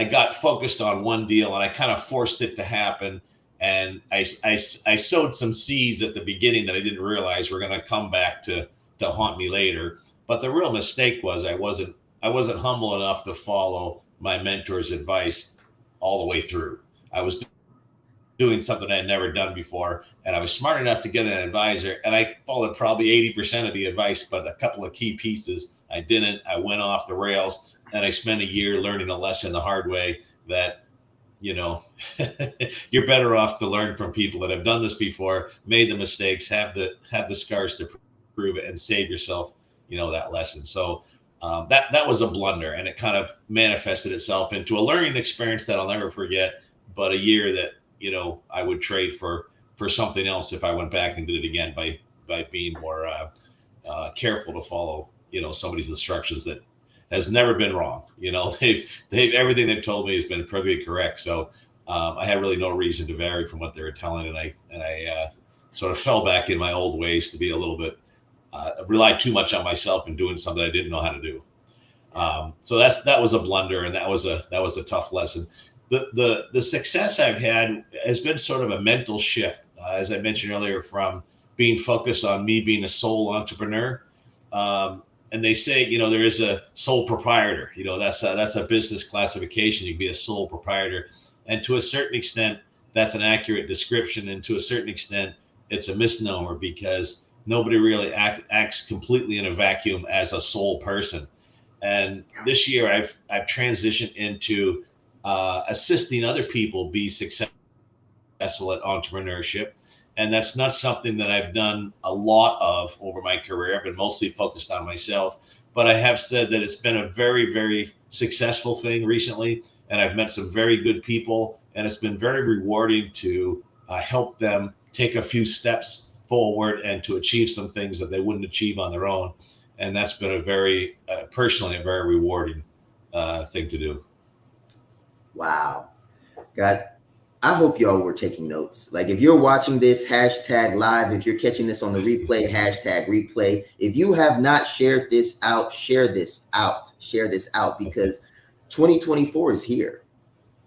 got focused on one deal and I kind of forced it to happen. And I sowed some seeds at the beginning that I didn't realize were going to come back to haunt me later. But the real mistake was I wasn't humble enough to follow my mentor's advice all the way through. I was doing something I had never done before, and I was smart enough to get an advisor, and I followed probably 80% of the advice, but a couple of key pieces I didn't. I went off the rails, and I spent a year learning a lesson the hard way that, you know, you're better off to learn from people that have done this before, made the mistakes, have the scars to prove it, and save yourself, you know, that lesson. So that was a blunder, and it kind of manifested itself into a learning experience that I'll never forget. But a year that, you know, I would trade for something else if I went back and did it again by being more careful to follow, you know, somebody's instructions that has never been wrong. You know, they've everything they've told me has been perfectly correct. So I had really no reason to vary from what they were telling, and I sort of fell back in my old ways to be a little bit relied too much on myself and doing something I didn't know how to do. So that was a blunder, and that was a tough lesson. The success I've had has been sort of a mental shift, as I mentioned earlier, from being focused on me being a sole entrepreneur. And they say, you know, there is a sole proprietor. You know, that's a business classification. You can be a sole proprietor, and to a certain extent, that's an accurate description. And to a certain extent, it's a misnomer because nobody really acts completely in a vacuum as a sole person. And this year, I've transitioned into assisting other people be successful at entrepreneurship. And that's not something that I've done a lot of over my career. I've been mostly focused on myself, but I have said that it's been a very, very successful thing recently. And I've met some very good people, and it's been very rewarding to help them take a few steps forward and to achieve some things that they wouldn't achieve on their own. And that's been a very, personally, a very rewarding thing to do. Wow. God, I hope y'all were taking notes. Like, if you're watching this, hashtag live. If you're catching this on the replay, hashtag replay. If you have not shared this out, share this out. Share this out, because 2024 is here.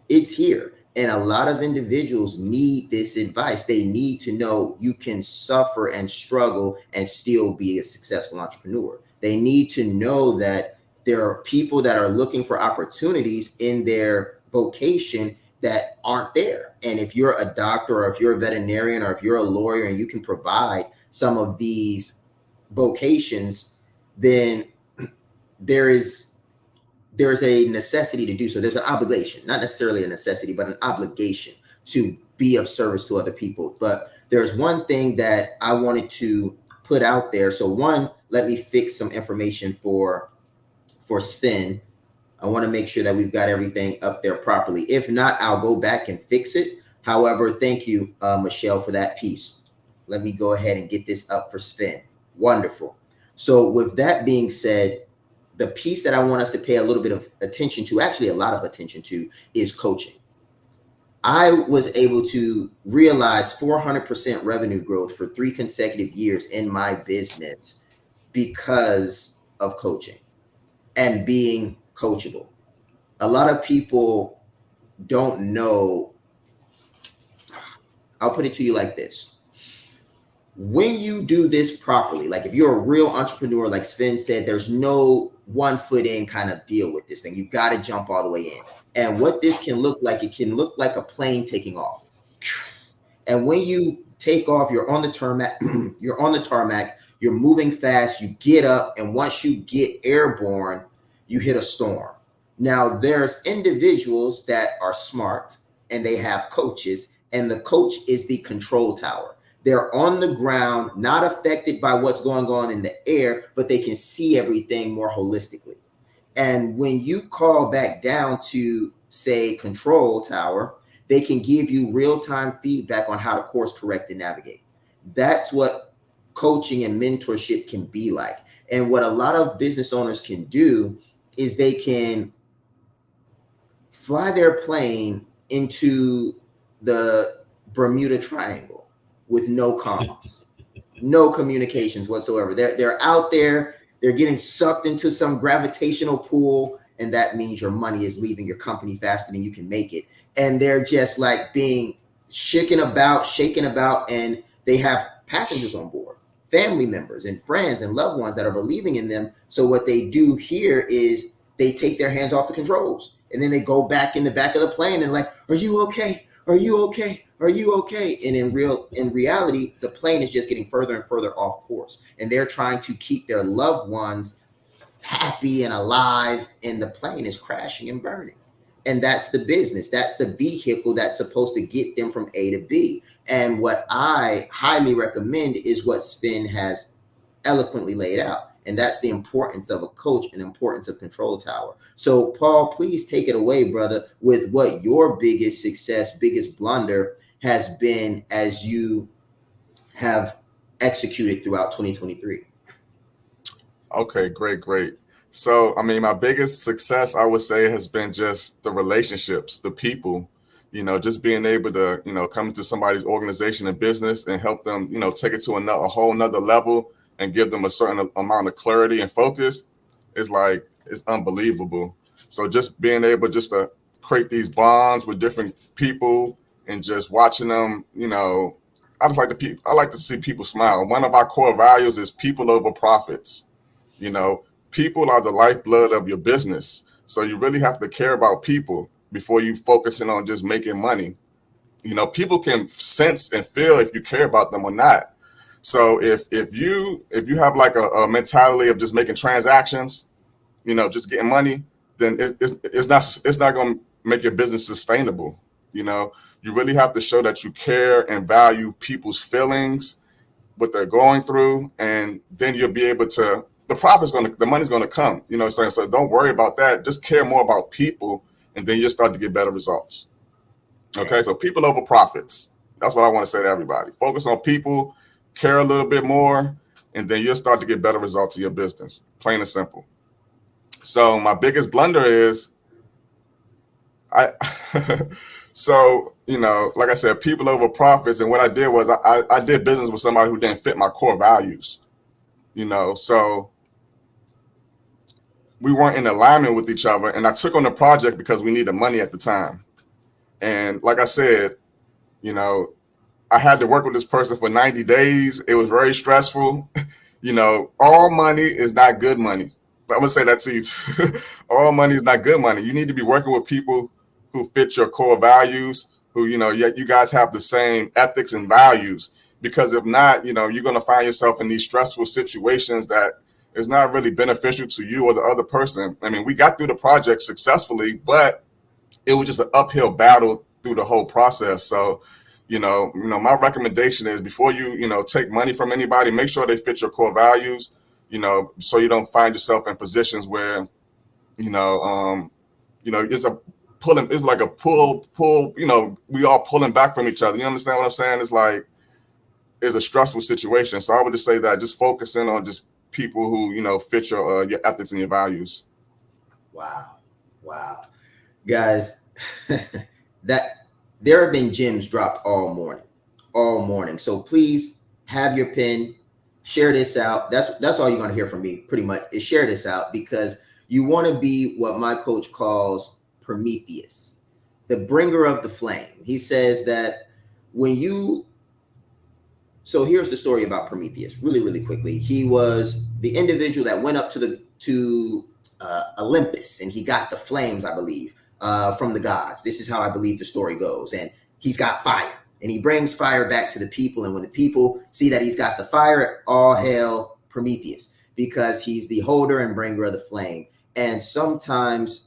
It's here. And a lot of individuals need this advice. They need to know you can suffer and struggle and still be a successful entrepreneur. They need to know that there are people that are looking for opportunities in their vocation that aren't there. And if you're a doctor, or if you're a veterinarian, or if you're a lawyer, and you can provide some of these vocations, then there's a necessity to do so. There's an obligation, not necessarily a necessity, but an obligation to be of service to other people. But there's one thing that I wanted to put out there. So one, let me fix some information for Sven. I want to make sure that we've got everything up there properly. If not, I'll go back and fix it. However, thank you, Michelle, for that piece. Let me go ahead and get this up for Sven. Wonderful. So with that being said, the piece that I want us to pay a little bit of attention to, actually a lot of attention to, is coaching. I was able to realize 400% revenue growth for 3 consecutive years in my business because of coaching and being coachable. A lot of people don't know. I'll put it to you like this. When you do this properly, like if you're a real entrepreneur, like Sven said, there's no 1 foot in kind of deal with this thing. You've got to jump all the way in. And what this can look like, it can look like a plane taking off. And when you take off, you're on the tarmac, you're moving fast, you get up, and once you get airborne, you hit a storm. Now, there's individuals that are smart and they have coaches, and the coach is the control tower. They're on the ground, not affected by what's going on in the air, but they can see everything more holistically. And when you call back down to, say, control tower, they can give you real-time feedback on how to course correct and navigate. That's what coaching and mentorship can be like. And what a lot of business owners can do is they can fly their plane into the Bermuda Triangle with no comms, no communications whatsoever. They're out there They're getting sucked into some gravitational pull, and that means your money is leaving your company faster than you can make it. And they're just like being shaken about, and they have passengers on board, family members and friends and loved ones that are believing in them. So what they do here is they take their hands off the controls, and then they go back in the back of the plane and like, are you okay? Are you okay? Are you okay? And in reality, the plane is just getting further and further off course, and they're trying to keep their loved ones happy and alive, and the plane is crashing and burning. And that's the business. That's the vehicle that's supposed to get them from A to B. And what I highly recommend is what Sven has eloquently laid out. And that's the importance of a coach and importance of Control Tower. So Paul, please take it away, brother, with what your biggest success, biggest blunder has been as you have executed throughout 2023. Okay, great. So, I mean, my biggest success, I would say, has been just the relationships, the people, just being able to, come into somebody's organization and business and help them, take it to a whole nother level and give them a certain amount of clarity and focus is like, it's unbelievable. So just being able just to create these bonds with different people and just watching them, I like to see people smile. One of our core values is people over profits. People are the lifeblood of your business. So you really have to care about people before you focusing on just making money. People can sense and feel if you care about them or not. So if you have like a mentality of just making transactions, just getting money, then it's not going to make your business sustainable. You really have to show that you care and value people's feelings, what they're going through, and then you'll be able to. The money's going to come. So don't worry about that. Just care more about people, and then you'll start to get better results. Okay, so people over profits. That's what I want to say to everybody. Focus on people, care a little bit more, and then you'll start to get better results in your business. Plain and simple. So my biggest blunder is so, like I said, people over profits. And what I did was I did business with somebody who didn't fit my core values, so we weren't in alignment with each other. And I took on the project because we needed money at the time. And like I said, I had to work with this person for 90 days. It was very stressful. All money is not good money. I'm going to say that to you. All money is not good money. You need to be working with people who fit your core values, who, you guys have the same ethics and values. Because if not, you're going to find yourself in these stressful situations that is not really beneficial to you or the other person. I mean, we got through the project successfully, but it was just an uphill battle through the whole process. So, my recommendation is before you, take money from anybody, make sure they fit your core values, so you don't find yourself in positions where, it's like a pull, we all pulling back from each other. You understand what I'm saying? It's a stressful situation. So I would just say that just focusing on just people who, fit your ethics and your values. Wow. Guys, that there have been gems dropped all morning. So please have your pen, share this out. That's all you're going to hear from me pretty much is share this out, because you want to be what my coach calls Prometheus, the bringer of the flame. He says that so here's the story about Prometheus really, really quickly. He was the individual that went up to Olympus, and he got the flames, I believe, from the gods. This is how I believe the story goes. And he's got fire, and he brings fire back to the people. And when the people see that he's got the fire, all hail Prometheus, because he's the holder and bringer of the flame. And sometimes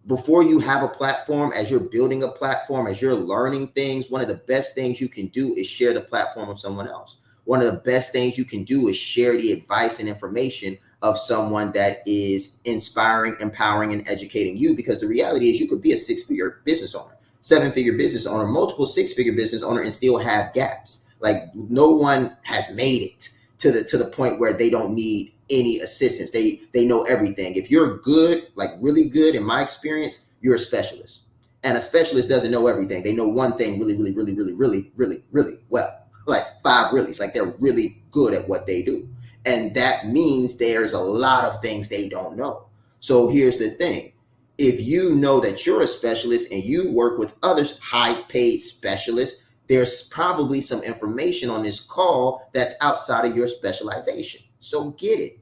before you have a platform, as you're building a platform, as you're learning things, one of the best things you can do is share the platform of someone else. One of the best things you can do is share the advice and information of someone that is inspiring, empowering, and educating you. Because the reality is you could be a 6-figure business owner, 7-figure business owner, multiple 6-figure business owner, and still have gaps. Like no one has made it to the point where they don't need any assistance. They know everything. If you're good, like really good, in my experience, you're a specialist. And a specialist doesn't know everything. They know one thing really, really, really, really, really, really, really well. Like 5 reallys. Like they're really good at what they do. And that means there's a lot of things they don't know. So here's the thing. If you know that you're a specialist and you work with others high paid specialists, there's probably some information on this call that's outside of your specialization. So get it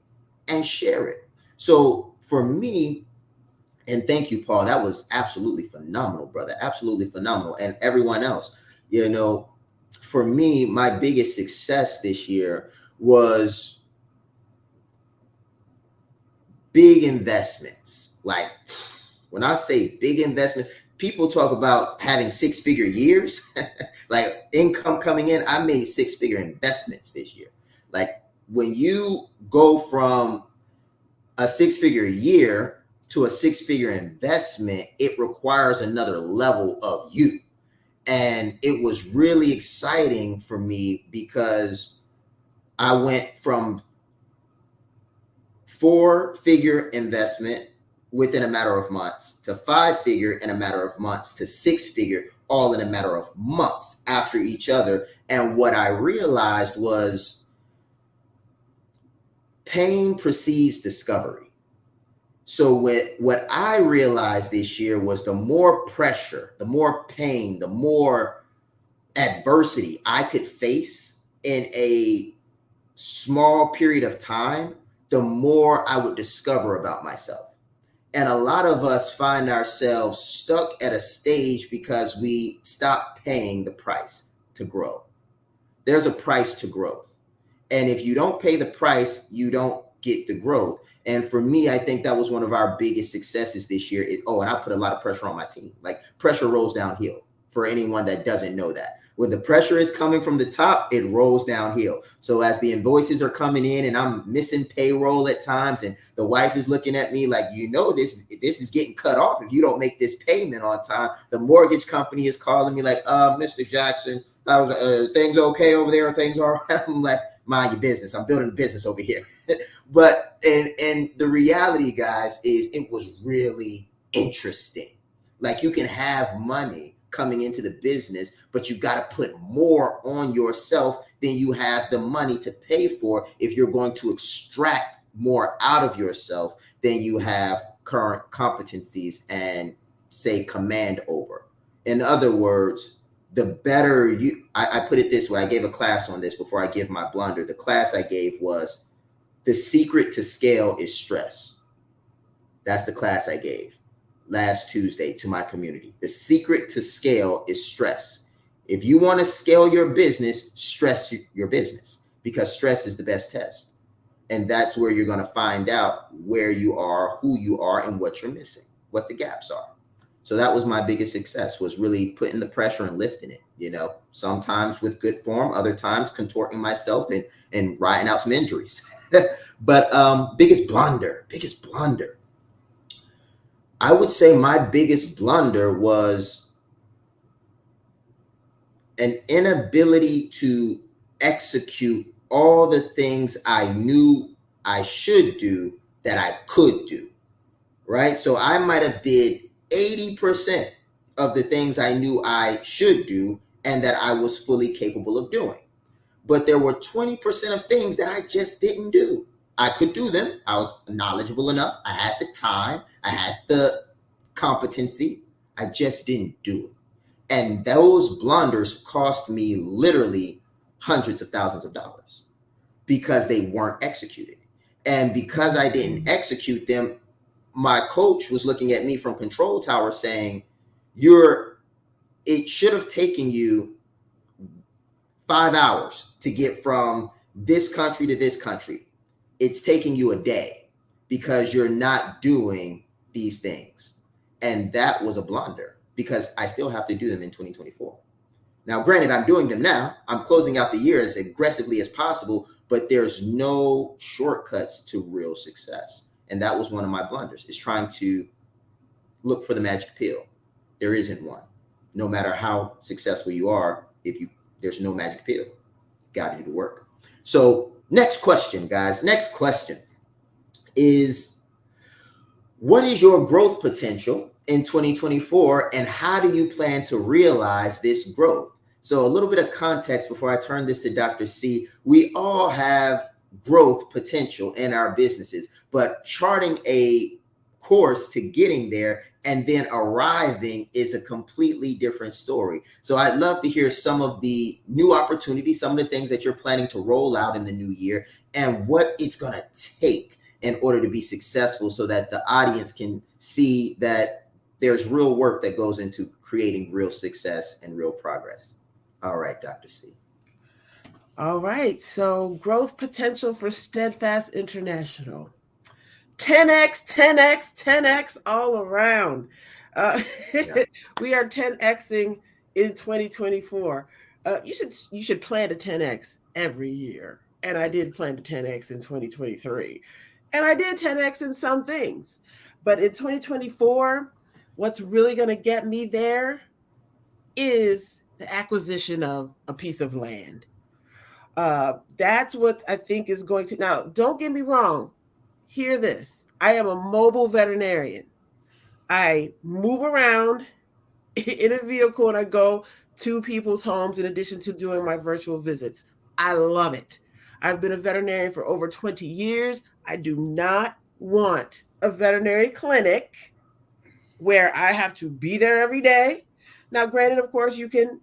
and share it. So for me, and thank you, Paul, that was absolutely phenomenal, brother. Absolutely phenomenal. And everyone else, you know, for me, my biggest success this year was big investments. Like when I say big investment, people talk about having 6-figure years, like income coming in. I made 6-figure investments this year. Like when you go from a 6-figure year to a 6-figure investment, it requires another level of you. And it was really exciting for me because I went from 4-figure investment within a matter of months to 5-figure in a matter of months to 6-figure all in a matter of months after each other. And what I realized was pain precedes discovery. So what I realized this year was the more pressure, the more pain, the more adversity I could face in a small period of time, the more I would discover about myself. And a lot of us find ourselves stuck at a stage because we stop paying the price to grow. There's a price to growth. And if you don't pay the price, you don't get the growth. And for me, I think that was one of our biggest successes this year. And I put a lot of pressure on my team. Like pressure rolls downhill for anyone that doesn't know that. When the pressure is coming from the top, it rolls downhill. So as the invoices are coming in and I'm missing payroll at times and the wife is looking at me like, this is getting cut off if you don't make this payment on time. The mortgage company is calling me like, Mr. Jackson, things okay over there? Things all right? I'm like, mind your business. I'm building a business over here. But and the reality, guys, is it was really interesting. Like you can have money coming into the business, but you've got to put more on yourself than you have the money to pay for if you're going to extract more out of yourself than you have current competencies and say command over. In other words, the better I put it this way. I gave a class on this before I give my blunder. The class I gave was the secret to scale is stress. That's the class I gave last Tuesday to my community. The secret to scale is stress. If you want to scale your business, stress your business because stress is the best test. And that's where you're going to find out where you are, who you are, and what you're missing, what the gaps are. So that was my biggest success, was really putting the pressure and lifting it, sometimes with good form, other times contorting myself and riding out some injuries. But biggest blunder. I would say my biggest blunder was an inability to execute all the things I knew I should do that I could do, right? So I might have did 80% of the things I knew I should do and that I was fully capable of doing. But there were 20% of things that I just didn't do. I could do them. I was knowledgeable enough. I had the time. I had the competency. I just didn't do it. And those blunders cost me literally hundreds of thousands of dollars because they weren't executed. And because I didn't execute them, my coach was looking at me from control tower saying, it should have taken you 5 hours to get from this country to this country. It's taking you a day because you're not doing these things. And that was a blunder because I still have to do them in 2024. Now, granted, I'm doing them now. I'm closing out the year as aggressively as possible, but there's no shortcuts to real success. And that was one of my blunders, is trying to look for the magic pill. There isn't one. No matter how successful you are, there's no magic pill. Got to do the work. So next question, guys. Next question is, what is your growth potential in 2024 and how do you plan to realize this growth? So a little bit of context before I turn this to Dr. C. We all have growth potential in our businesses, but charting a course to getting there and then arriving is a completely different story. So I'd love to hear some of the new opportunities, some of the things that you're planning to roll out in the new year, and what it's going to take in order to be successful, so that the audience can see that there's real work that goes into creating real success and real progress. All right, Dr. C. All right. So growth potential for Steadfast International. 10x, 10x, 10x all around. Yeah. We are 10xing in 2024. You should plan to 10x every year. And I did plan to 10x in 2023. And I did 10x in some things. But in 2024, what's really going to get me there is the acquisition of a piece of land. That's what I think is going to. Now, don't get me wrong. Hear this. I am a mobile veterinarian. I move around in a vehicle and I go to people's homes in addition to doing my virtual visits. I love it. I've been a veterinarian for over 20 years. I do not want a veterinary clinic where I have to be there every day. Now, granted, of course, you can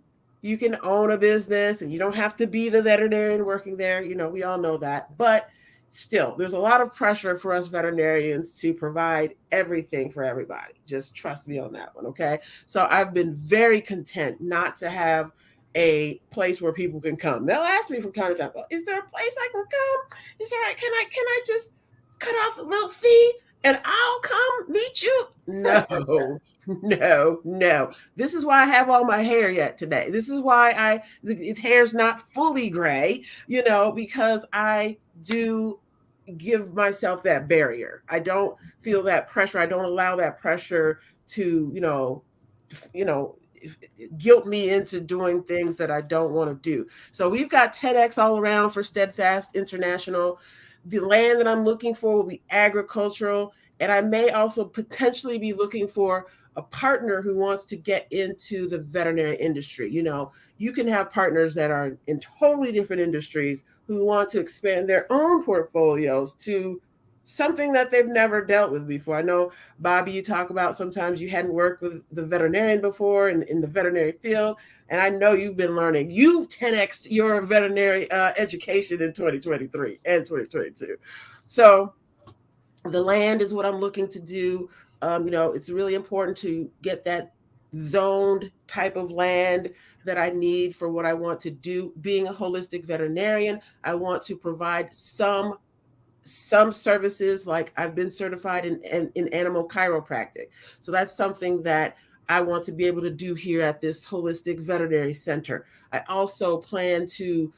own a business and you don't have to be the veterinarian working there. You know, we all know that. But still, there's a lot of pressure for us veterinarians to provide everything for everybody. Just trust me on that one, okay? So I've been very content not to have a place where people can come. They'll ask me from time to time, well, is there a place I can come? Is there, can I just cut off a little fee and I'll come meet you? No, no. This is why I have all my hair yet today. This is why its hair's not fully gray, you know, because I do give myself that barrier. I don't feel that pressure. I don't allow that pressure to, you know, guilt me into doing things that I don't want to do. So we've got 10x all around for Steadfast International. The land that I'm looking for will be agricultural. And I may also potentially be looking for a partner who wants to get into the veterinary industry. You know, you can have partners that are in totally different industries who want to expand their own portfolios to something that they've never dealt with before. I know, Bobby, you talk about sometimes you hadn't worked with the veterinarian before in the veterinary field. And I know you've been learning. You've 10x your veterinary education in 2023 and 2022. So the land is what I'm looking to do. You know, it's really important to get that zoned type of land that I need for what I want to do. Being a holistic veterinarian, I want to provide some services, like I've been certified in animal chiropractic. So that's something that I want to be able to do here at this holistic veterinary center. I also plan to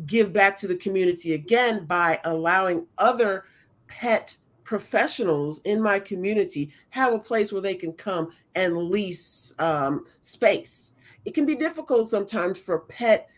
give back to the community again by allowing other pet professionals in my community have a place where they can come and lease space. It can be difficult sometimes for pet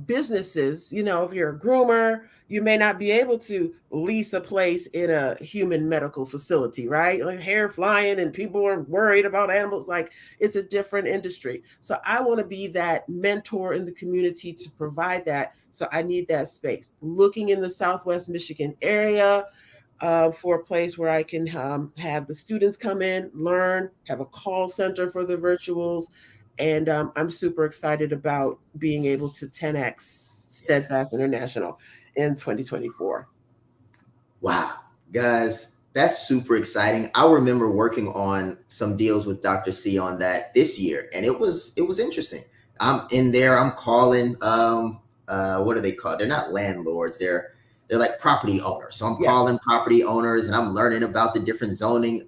businesses. You know, if you're a groomer, you may not be able to lease a place in a human medical facility, right? Like hair flying and people are worried about animals. Like, it's a different industry. So I want to be that mentor in the community to provide that. So I need that space. Looking in the Southwest Michigan area for a place where I can have the students come in, learn, have a call center for the virtuals. And I'm super excited about being able to 10x Steadfast International in 2024. Wow, guys, that's super exciting. I remember working on some deals with Dr. C on that this year, and it was interesting. I'm in there, I'm calling what are they called? They're not landlords, they're like property owners. So I'm calling property owners and I'm learning about the different zoning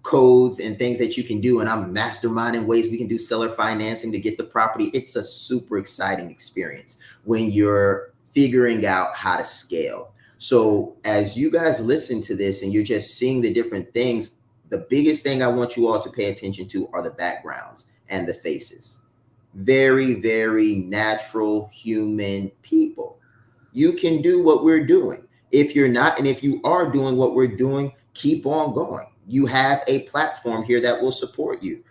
codes and things that you can do, and I'm masterminding ways we can do seller financing to get the property. It's a super exciting experience when you're figuring out how to scale. So as you guys listen to this and you're just seeing the different things, the biggest thing I want you all to pay attention to are the backgrounds and the faces. Very, very natural human people. You can do what we're doing. If you're not, and if you are doing what we're doing, keep on going. You have a platform here that will support you.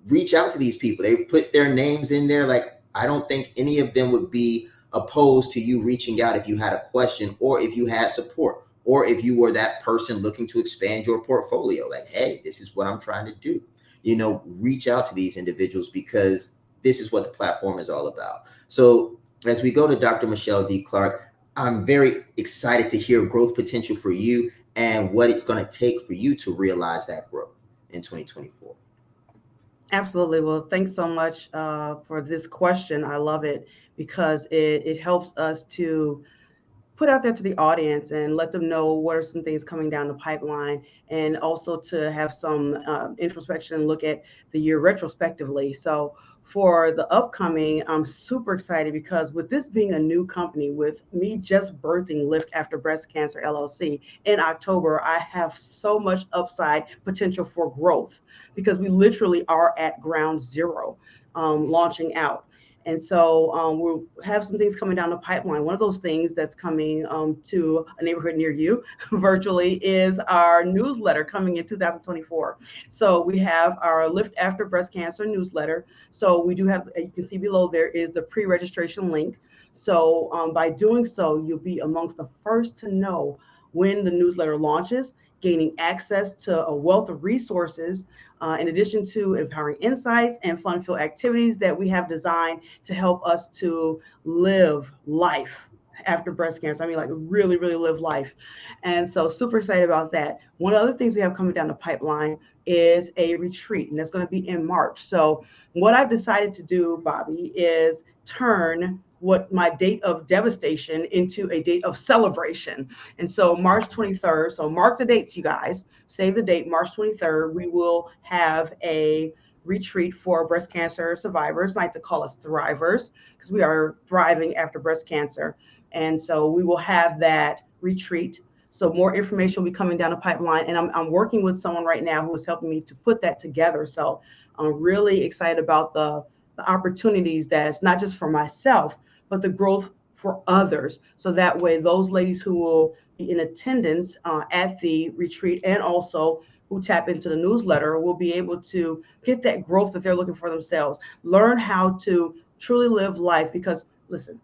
Reach out to these people. They put their names in there. Like, I don't think any of them would be opposed to you reaching out if you had a question or if you had support or if you were that person looking to expand your portfolio. Like, hey, this is what I'm trying to do. You know, reach out to these individuals because this is what the platform is all about. So as we go to Dr. Michelle D. Clark, I'm very excited to hear growth potential for you and what it's going to take for you to realize that growth in 2024. Absolutely. Well, thanks so much for this question. I love it because it helps us to put out there to the audience and let them know what are some things coming down the pipeline, and also to have some introspection and look at the year retrospectively. So for the upcoming, I'm super excited because with this being a new company, with me just birthing Lift After Breast Cancer LLC in October, I have so much upside potential for growth because we literally are at ground zero, launching out. And so we'll have some things coming down the pipeline. One of those things that's coming to a neighborhood near you virtually is our newsletter coming in 2024. So we have our Lift After Breast Cancer newsletter. So we do have, you can see below there is the pre-registration link. So by doing so, you'll be amongst the first to know when the newsletter launches, gaining access to a wealth of resources, in addition to empowering insights and fun-filled activities that we have designed to help us to live life after breast cancer. I mean, like really, really live life. And so super excited about that. One of the other things we have coming down the pipeline is a retreat, and that's going to be in March. So what I've decided to do, Bobby, is turn what my date of devastation into a date of celebration. And so March 23rd, so mark the dates, you guys, save the date, March 23rd, we will have a retreat for breast cancer survivors. I like to call us thrivers because we are thriving after breast cancer. And so we will have that retreat. So more information will be coming down the pipeline. And I'm working with someone right now who is helping me to put that together. So I'm really excited about the opportunities that's not just for myself, but the growth for others. So that way, those ladies who will be in attendance at the retreat and also who tap into the newsletter will be able to get that growth that they're looking for themselves, learn how to truly live life. Because listen,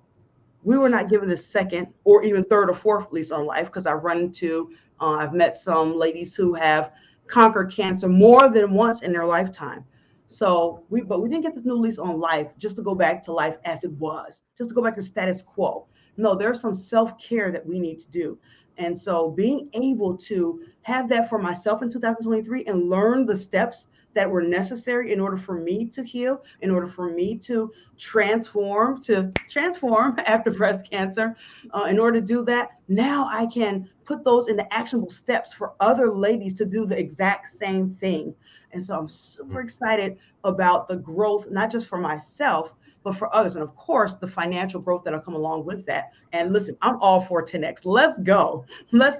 we were not given the second or even third or fourth lease on life, because I've met some ladies who have conquered cancer more than once in their lifetime. So we didn't get this new lease on life just to go back to life as it was, just to go back to status quo. No, there's some self-care that we need to do. And so being able to have that for myself in 2023 and learn the steps that were necessary in order for me to heal, in order for me to transform after breast cancer. In order to do that, now I can put those into actionable steps for other ladies to do the exact same thing. And so I'm super excited about the growth, not just for myself, but for others. And of course, the financial growth that'll come along with that. And listen, I'm all for 10X. Let's go. Let's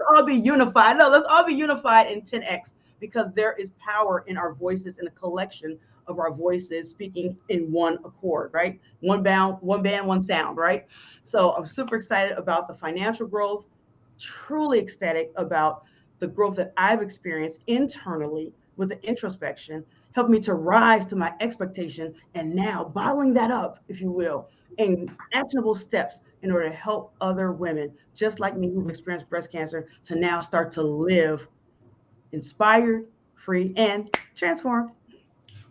all be unified. No, let's all be unified in 10X, because there is power in our voices, in a collection of our voices speaking in one accord, right? One band, one sound, right? So I'm super excited about the financial growth, truly ecstatic about the growth that I've experienced internally with the introspection, helped me to rise to my expectation, and now bottling that up, if you will, in actionable steps in order to help other women just like me who've experienced breast cancer to now start to live inspired, free, and transformed.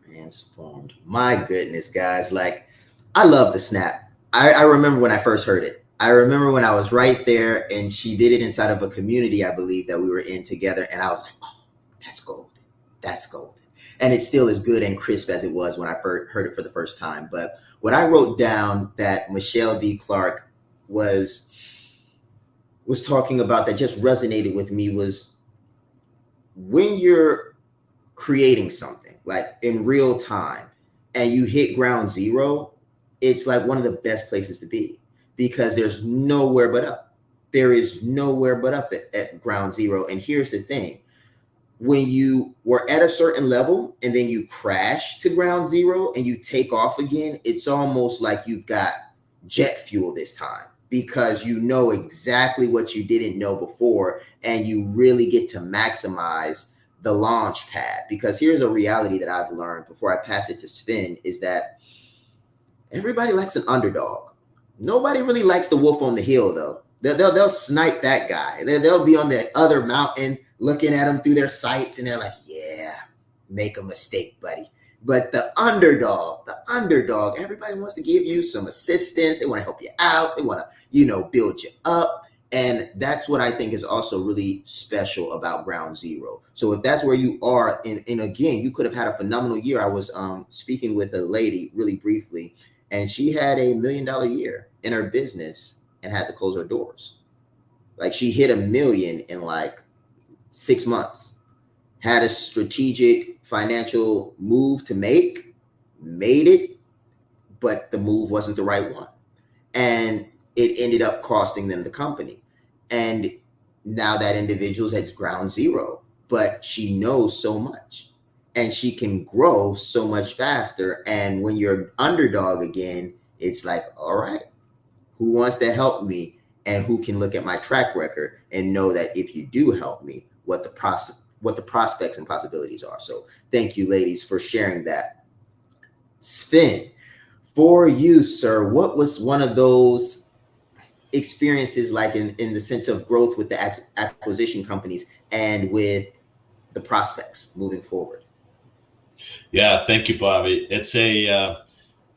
Transformed. My goodness, guys. Like, I love the snap. I remember when I first heard it. I remember when I was right there and she did it inside of a community, I believe, that we were in together. And I was like, oh, that's golden. That's golden. And it's still as good and crisp as it was when I first heard it for the first time. But what I wrote down that Michelle D. Clark was talking about that just resonated with me was when you're creating something like in real time and you hit ground zero, it's like one of the best places to be, because there's nowhere but up. There is nowhere but up at ground zero. And here's the thing. When you were at a certain level and then you crash to ground zero and you take off again, it's almost like you've got jet fuel this time, because you know exactly what you didn't know before, and you really get to maximize the launch pad. Because here's a reality that I've learned before I pass it to Sven, is that everybody likes an underdog. Nobody really likes the wolf on the hill, though. They'll snipe that guy. They'll be on the other mountain looking at him through their sights, and they're like, yeah, make a mistake, buddy. But the underdog, everybody wants to give you some assistance. They want to help you out. They want to, build you up. And that's what I think is also really special about Ground Zero. So if that's where you are, and again, you could have had a phenomenal year. I was speaking with a lady really briefly, and she had $1 million year in her business and had to close her doors. Like, she hit $1 million in like 6 months, had a strategic financial move to make, made it, but the move wasn't the right one. And it ended up costing them the company. And now that individual has Ground Zero, but she knows so much and she can grow so much faster. And when you're an underdog again, it's like, all right, who wants to help me and who can look at my track record and know that if you do help me, what the prospects and possibilities are. So thank you, ladies, for sharing that. Sven, for you, sir, what was one of those experiences like in the sense of growth with the acquisition companies and with the prospects moving forward? Yeah, thank you, Bobby. It's a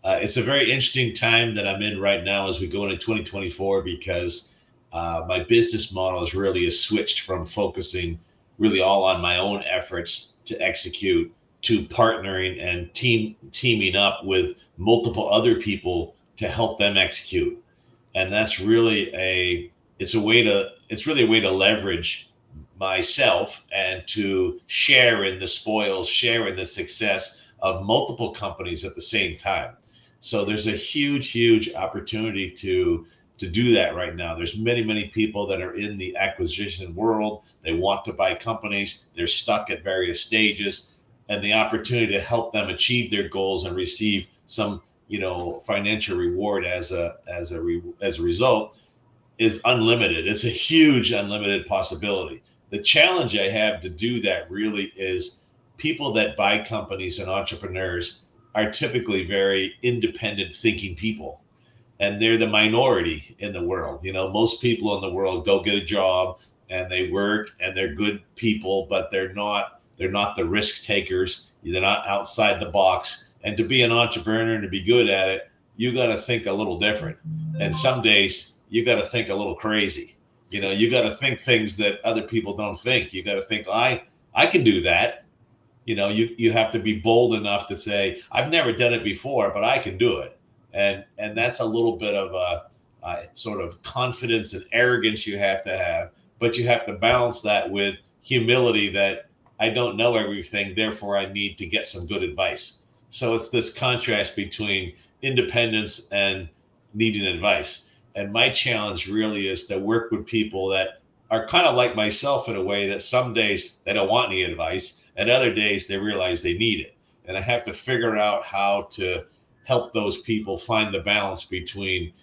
very interesting time that I'm in right now as we go into 2024, because my business model is really a switched from focusing really all on my own efforts to execute to partnering and teaming up with multiple other people to help them execute. And that's really it's really a way to leverage myself and to share in the spoils, share in the success of multiple companies at the same time. So there's a huge opportunity to do that right now. There's many people that are in the acquisition world. They want to buy companies. They're stuck at various stages, and the opportunity to help them achieve their goals and receive some financial reward as a result is unlimited. It's a huge unlimited possibility. The challenge I have to do that really is people that buy companies and entrepreneurs are typically very independent thinking people, and they're the minority in the world. Most people in the world go get a job and they work and they're good people, but they're not the risk takers. They're not outside the box. And to be an entrepreneur and to be good at it, you got to think a little different. And some days you got to think a little crazy. You got to think things that other people don't think. You got to think, I can do that. You have to be bold enough to say, I've never done it before, but I can do it. And that's a little bit of a sort of confidence and arrogance you have to have, but you have to balance that with humility that I don't know everything, therefore I need to get some good advice. So it's this contrast between independence and needing advice. And my challenge really is to work with people that are kind of like myself in a way that some days they don't want any advice and other days they realize they need it. And I have to figure out how to help those people find the balance between,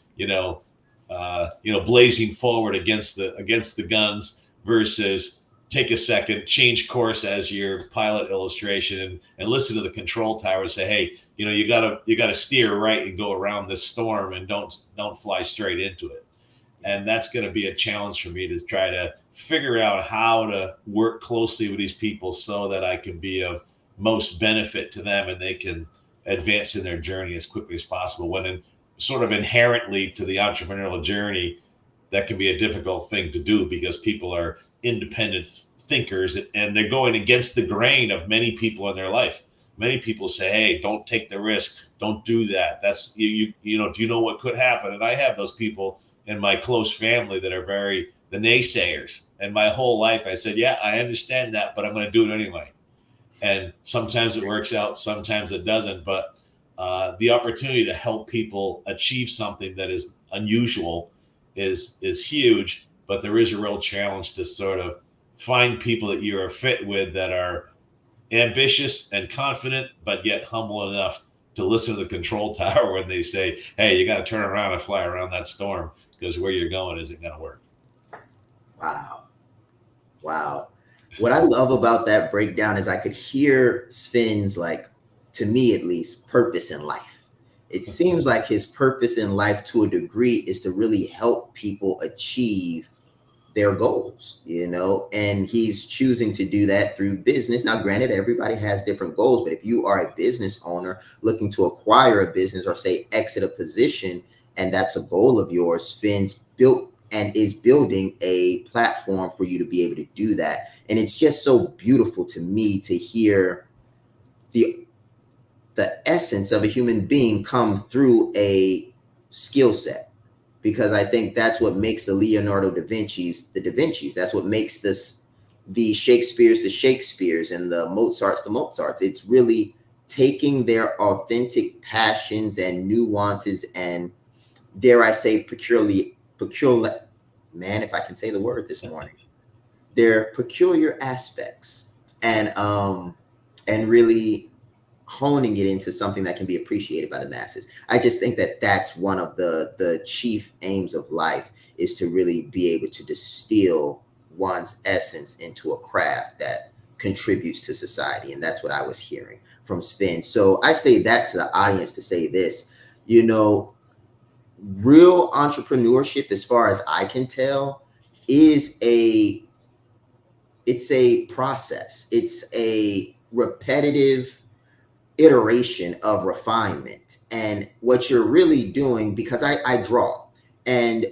blazing forward against the guns versus take a second, change course as your pilot illustration, and listen to the control tower and say, hey, you gotta steer right and go around this storm and don't fly straight into it. And that's going to be a challenge for me to try to figure out how to work closely with these people so that I can be of most benefit to them and they can advance in their journey as quickly as possible. When sort of inherently to the entrepreneurial journey, that can be a difficult thing to do because people are independent thinkers and they're going against the grain of many people in their life. Many people say, hey, don't take the risk. Don't do that. That's do you know what could happen? And I have those people in my close family that are the naysayers. And my whole life I said, yeah, I understand that, but I'm going to do it anyway. And sometimes it works out, sometimes it doesn't. But the opportunity to help people achieve something that is unusual is huge. But there is a real challenge to sort of find people that you're a fit with that are ambitious and confident, but yet humble enough to listen to the control tower when they say, hey, you got to turn around and fly around that storm because where you're going isn't going to work. Wow. What I love about that breakdown is I could hear Sven's, like, to me at least, purpose in life. it seems like his purpose in life to a degree is to really help people achieve their goals, and he's choosing to do that through business. Now, granted, everybody has different goals, but if you are a business owner looking to acquire a business or say exit a position, and that's a goal of yours, Finn's built and is building a platform for you to be able to do that. And it's just so beautiful to me to hear the essence of a human being come through a skill set, because I think that's what makes the Leonardo da Vinci's the Da Vinci's. That's what makes the Shakespeare's the Shakespeare's and the Mozart's the Mozart's. It's really taking their authentic passions and nuances and, dare I say, peculiar, man, if I can say the word this morning, their peculiar aspects, and really honing it into something that can be appreciated by the masses. I just think that that's one of the chief aims of life, is to really be able to distill one's essence into a craft that contributes to society. And that's what I was hearing from Spin. So I say that to the audience to say this, real entrepreneurship, as far as I can tell, is it's a process. It's a repetitive iteration of refinement. And what you're really doing, because I draw, and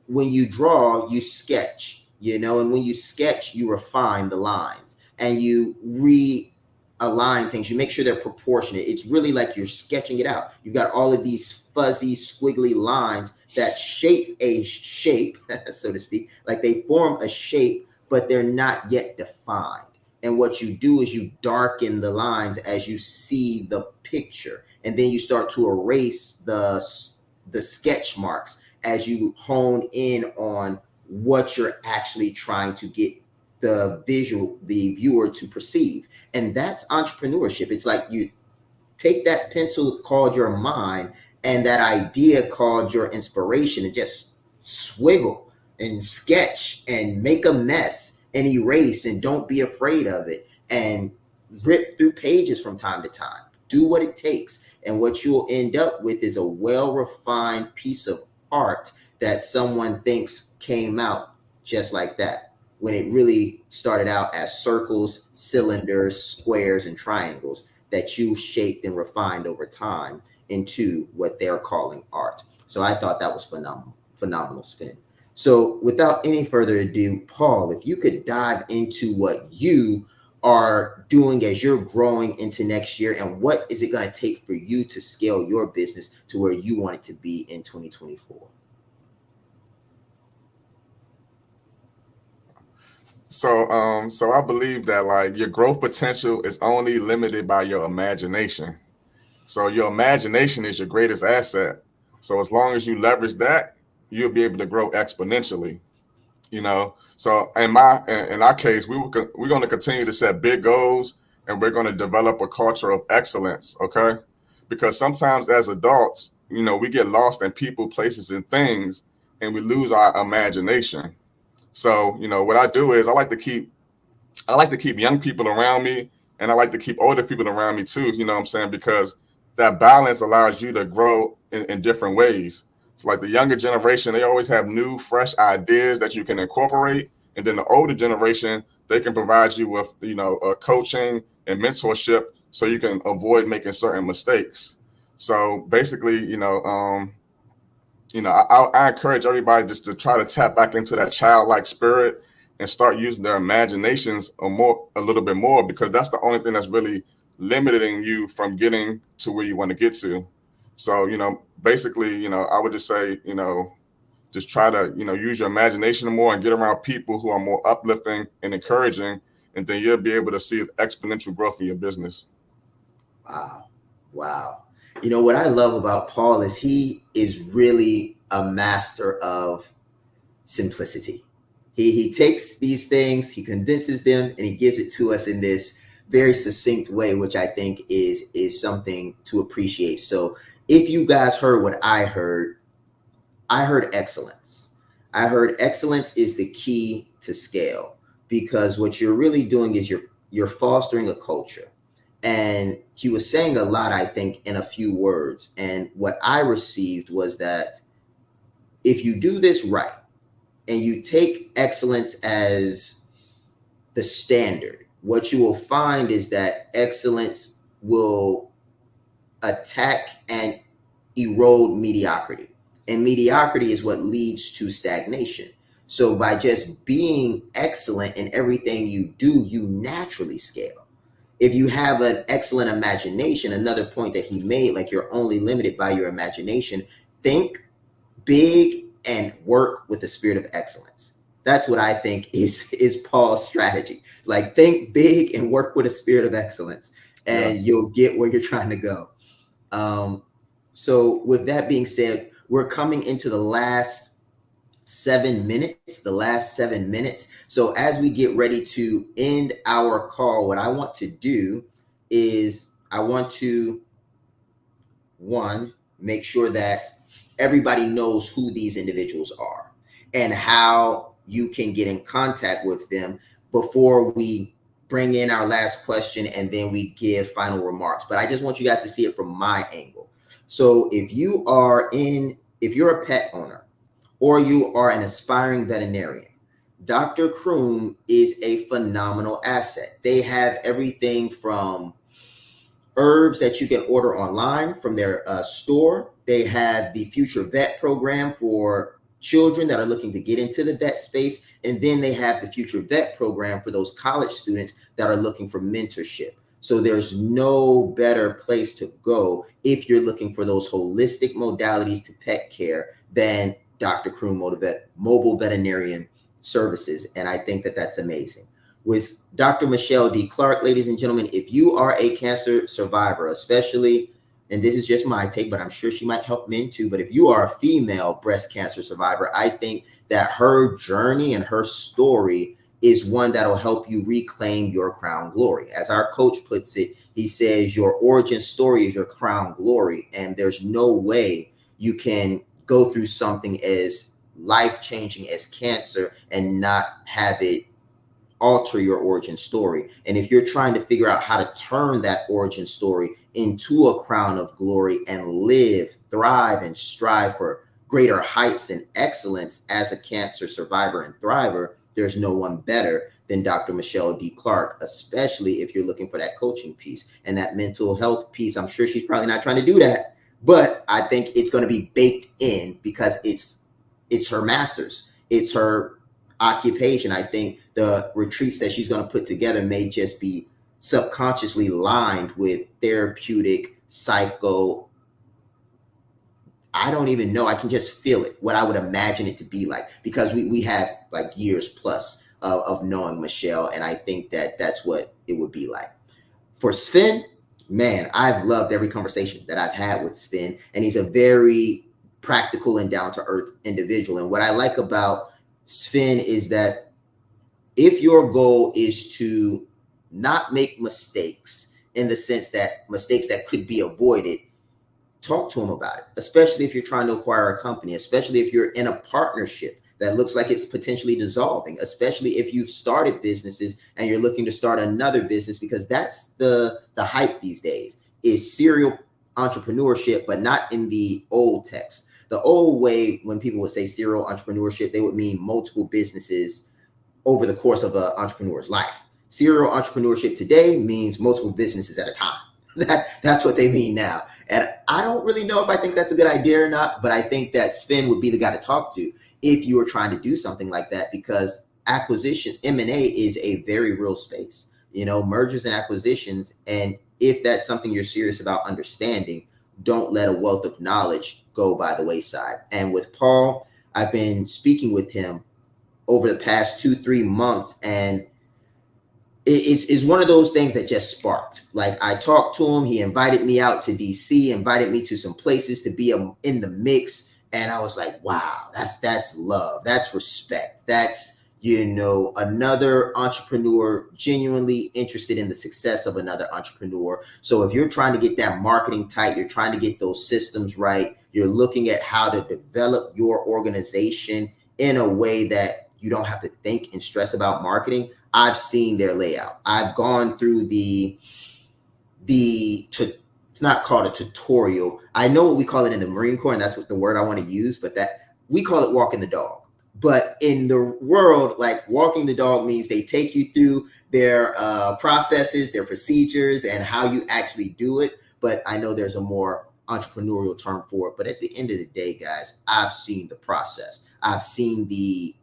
when you draw, you sketch, and when you sketch, you refine the lines and you realign things. You make sure they're proportionate. It's really like you're sketching it out. You've got all of these fuzzy, squiggly lines that shape a shape, so to speak, like they form a shape, but they're not yet defined. And what you do is you darken the lines as you see the picture, and then you start to erase the sketch marks as you hone in on what you're actually trying to get the viewer to perceive. And that's entrepreneurship. It's like you take that pencil called your mind and that idea called your inspiration, and just swiggle and sketch and make a mess and erase, and don't be afraid of it, and rip through pages from time to time. Do what it takes. And what you'll end up with is a well-refined piece of art that someone thinks came out just like that, when it really started out as circles, cylinders, squares, and triangles that you shaped and refined over time into what they're calling art. So I thought that was phenomenal Spin. So without any further ado, Paul, if you could dive into what you are doing as you're growing into next year, and what is it going to take for you to scale your business to where you want it to be in 2024? So I believe that, like, your growth potential is only limited by your imagination. So your imagination is your greatest asset. So as long as you leverage that, you'll be able to grow exponentially. So in our case, we're going to continue to set big goals, and we're going to develop a culture of excellence. Okay, because sometimes as adults, we get lost in people, places, and things, and we lose our imagination. So what I do is I like to keep young people around me, and I like to keep older people around me too. You know what I'm saying? Because that balance allows you to grow in different ways. It's like the younger generation, they always have new, fresh ideas that you can incorporate. And then the older generation, they can provide you with, coaching and mentorship so you can avoid making certain mistakes. So basically, I encourage everybody just to try to tap back into that childlike spirit and start using their imaginations a little bit more, because that's the only thing that's really limiting you from getting to where you want to get to. So, basically, I would just say, just try to, use your imagination more and get around people who are more uplifting and encouraging, and then you'll be able to see exponential growth in your business. Wow. What I love about Paul is he is really a master of simplicity. He takes these things, he condenses them, and he gives it to us in this very succinct way, which I think is something to appreciate. So if you guys heard what I heard excellence. I heard excellence is the key to scale, because what you're really doing is you're fostering a culture. And he was saying a lot, I think, in a few words. And what I received was that if you do this right and you take excellence as the standard, what you will find is that excellence will attack and erode mediocrity. And mediocrity is what leads to stagnation. So by just being excellent in everything you do, you naturally scale. If you have an excellent imagination, another point that he made, like you're only limited by your imagination, think big and work with the spirit of excellence. That's what I think is Paul's strategy. It's like think big and work with a spirit of excellence, and Yes. you'll get where you're trying to go. So with that being said, we're coming into the last 7 minutes, So as we get ready to end our call, what I want to do is I want to, one, make sure that everybody knows who these individuals are and how you can get in contact with them before we bring in our last question and then we give final remarks. But I just want you guys to see it from my angle. So if you're a pet owner or you are an aspiring veterinarian, Dr. Kroom is a phenomenal asset. They have everything from herbs that you can order online from their store. They have the Future Vet program for children that are looking to get into the vet space. And then they have the Future Vet program for those college students that are looking for mentorship. So there's no better place to go if you're looking for those holistic modalities to pet care than Dr. Kroom Mobile Veterinarian Services. And I think that that's amazing. With Dr. Michelle D. Clark, ladies and gentlemen, if you are a cancer survivor, especially, and this is just my take, but I'm sure she might help men too, but if you are a female breast cancer survivor, I think that her journey and her story is one that'll help you reclaim your crown glory. As our coach puts it, he says your origin story is your crown glory, and there's no way you can go through something as life-changing as cancer and not have it alter your origin story. And if you're trying to figure out how to turn that origin story into a crown of glory and live, thrive, and strive for greater heights and excellence as a cancer survivor and thriver, there's no one better than Dr. Michelle D. Clark, especially if you're looking for that coaching piece and that mental health piece. I'm sure she's probably not trying to do that, but I think it's going to be baked in because it's her master's. It's her occupation. I think the retreats that she's going to put together may just be subconsciously lined with therapeutic, psycho. I don't even know. I can just feel it, what I would imagine it to be like, because we have like years plus of knowing Michelle. And I think that that's what it would be like. For Sven, man, I've loved every conversation that I've had with Sven, and he's a very practical and down-to-earth individual. And what I like about Sven is that if your goal is to not make mistakes, in the sense that mistakes that could be avoided, talk to him about it, especially if you're trying to acquire a company, especially if you're in a partnership that looks like it's potentially dissolving, especially if you've started businesses and you're looking to start another business, because that's the hype these days, is serial entrepreneurship, but not in the old text. The old way, when people would say serial entrepreneurship, they would mean multiple businesses over the course of an entrepreneur's life. Serial entrepreneurship today means multiple businesses at a time. That's what they mean now. And I don't really know if I think that's a good idea or not, but I think that Sven would be the guy to talk to if you were trying to do something like that, because acquisition, M&A, is a very real space, mergers and acquisitions. And if that's something you're serious about understanding, don't let a wealth of knowledge go by the wayside. And with Paul, I've been speaking with him over the past 2-3 months, and it's one of those things that just sparked. Like, I talked to him, he invited me out to DC, invited me to some places to be in the mix. And I was like, wow, that's love. That's respect. That's, another entrepreneur genuinely interested in the success of another entrepreneur. So if you're trying to get that marketing tight, you're trying to get those systems right, you're looking at how to develop your organization in a way that you don't have to think and stress about marketing, I've seen their layout. I've gone through the it's not called a tutorial. I know what we call it in the Marine Corps, and that's what the word I want to use, but that we call it walking the dog. But in the world, like walking the dog means they take you through their processes, their procedures, and how you actually do it. But I know there's a more entrepreneurial term for it. But at the end of the day, guys, I've seen the process. I've seen the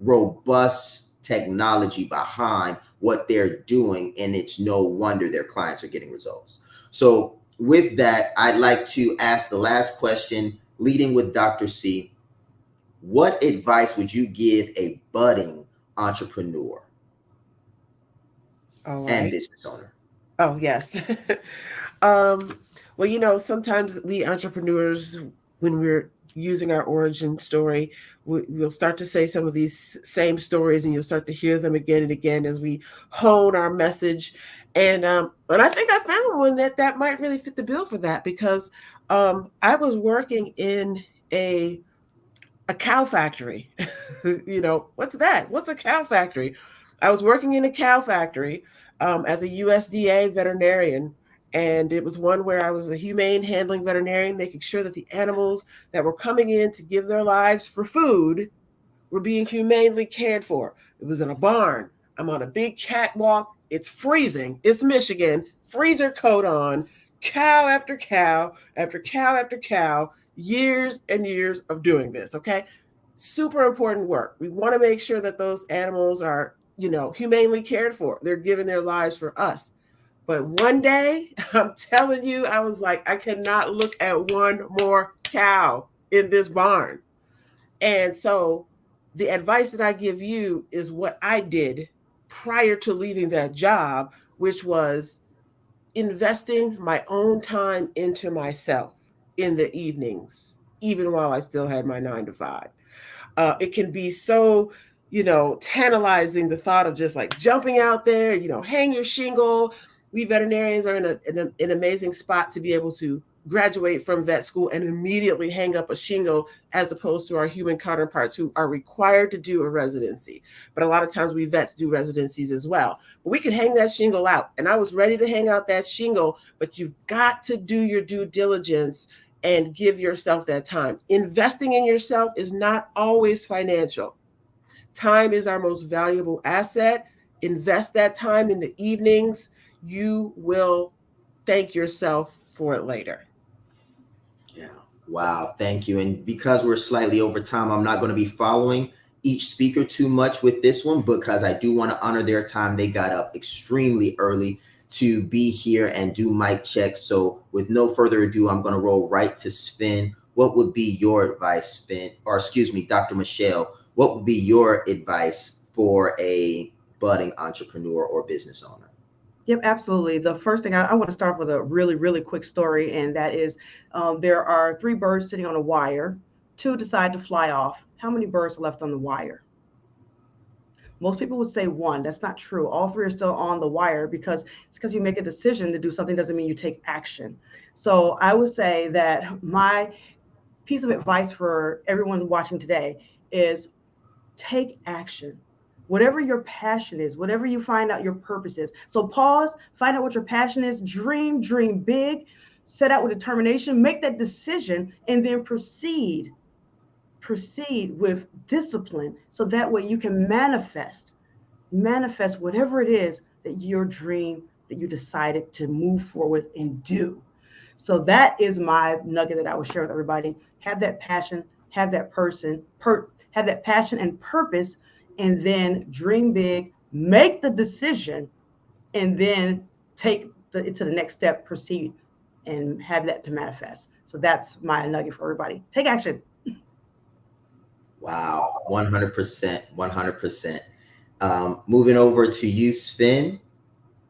robust technology behind what they're doing, and it's no wonder their clients are getting results. So with that, I'd like to ask the last question, leading with Dr. C. What advice would you give a budding entrepreneur and business owner? Oh, yes. Well, sometimes we entrepreneurs, when we're using our origin story, we'll start to say some of these same stories, and you'll start to hear them again and again as we hone our message. And I think I found one that might really fit the bill for that, because I was working in a cow factory. What's that? What's a cow factory? I was working in a cow factory as a USDA veterinarian. And it was one where I was a humane handling veterinarian, making sure that the animals that were coming in to give their lives for food were being humanely cared for. It was in a barn. I'm on a big catwalk. It's freezing. It's Michigan. Freezer coat on. Cow after cow after cow after cow. Years and years of doing this. Okay. Super important work. We want to make sure that those animals are, humanely cared for. They're giving their lives for us. But one day, I'm telling you, I was like, I cannot look at one more cow in this barn. And so the advice that I give you is what I did prior to leaving that job, which was investing my own time into myself in the evenings, even while I still had my 9 to 5. It can be so, tantalizing, the thought of just like jumping out there, hang your shingle. We veterinarians are in an amazing spot to be able to graduate from vet school and immediately hang up a shingle, as opposed to our human counterparts who are required to do a residency. But a lot of times we vets do residencies as well. But we can hang that shingle out. And I was ready to hang out that shingle, but you've got to do your due diligence and give yourself that time. Investing in yourself is not always financial. Time is our most valuable asset. Invest that time in the evenings. You will thank yourself for it later. Yeah. Wow. Thank you. And because we're slightly over time, I'm not going to be following each speaker too much with this one, because I do want to honor their time. They got up extremely early to be here and do mic checks. So with no further ado, I'm going to roll right to Sven. What would be your advice, Sven, or excuse me, Dr. Michelle, what would be your advice for a budding entrepreneur or business owner? Yep, absolutely. The first thing I want to start with a really, really quick story, and that is there are 3 birds sitting on a wire. 2 decide to fly off. How many birds are left on the wire? Most people would say 1. That's not true. All 3 are still on the wire, because it's because you make a decision to do something doesn't mean you take action. So I would say that my piece of advice for everyone watching today is take action. Whatever your passion is, whatever you find out your purpose is. So pause, find out what your passion is, dream big, set out with determination, make that decision, and then proceed with discipline, so that way you can manifest whatever it is that your dream, that you decided to move forward and do. So that is my nugget that I would share with everybody. Have that passion, have that have that passion and purpose, and then dream big, make the decision, and then take it to the next step, proceed, and have that to manifest. So that's my nugget for everybody. Take action. Wow, 100%, 100%. Moving over to you, Sven,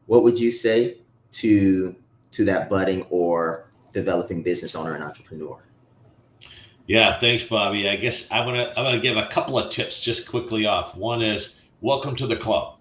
what would you say to that budding or developing business owner and entrepreneur? Yeah, thanks, Bobby. I guess I'm gonna give a couple of tips just quickly off. One is welcome to the club.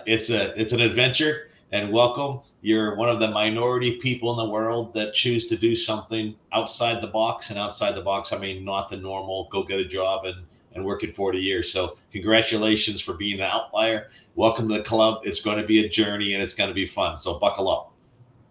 It's an adventure, and welcome. You're one of the minority people in the world that choose to do something outside the box. And outside the box, I mean, not the normal go get a job and work it 40 years. So congratulations for being the outlier. Welcome to the club. It's going to be a journey, and it's going to be fun. So buckle up.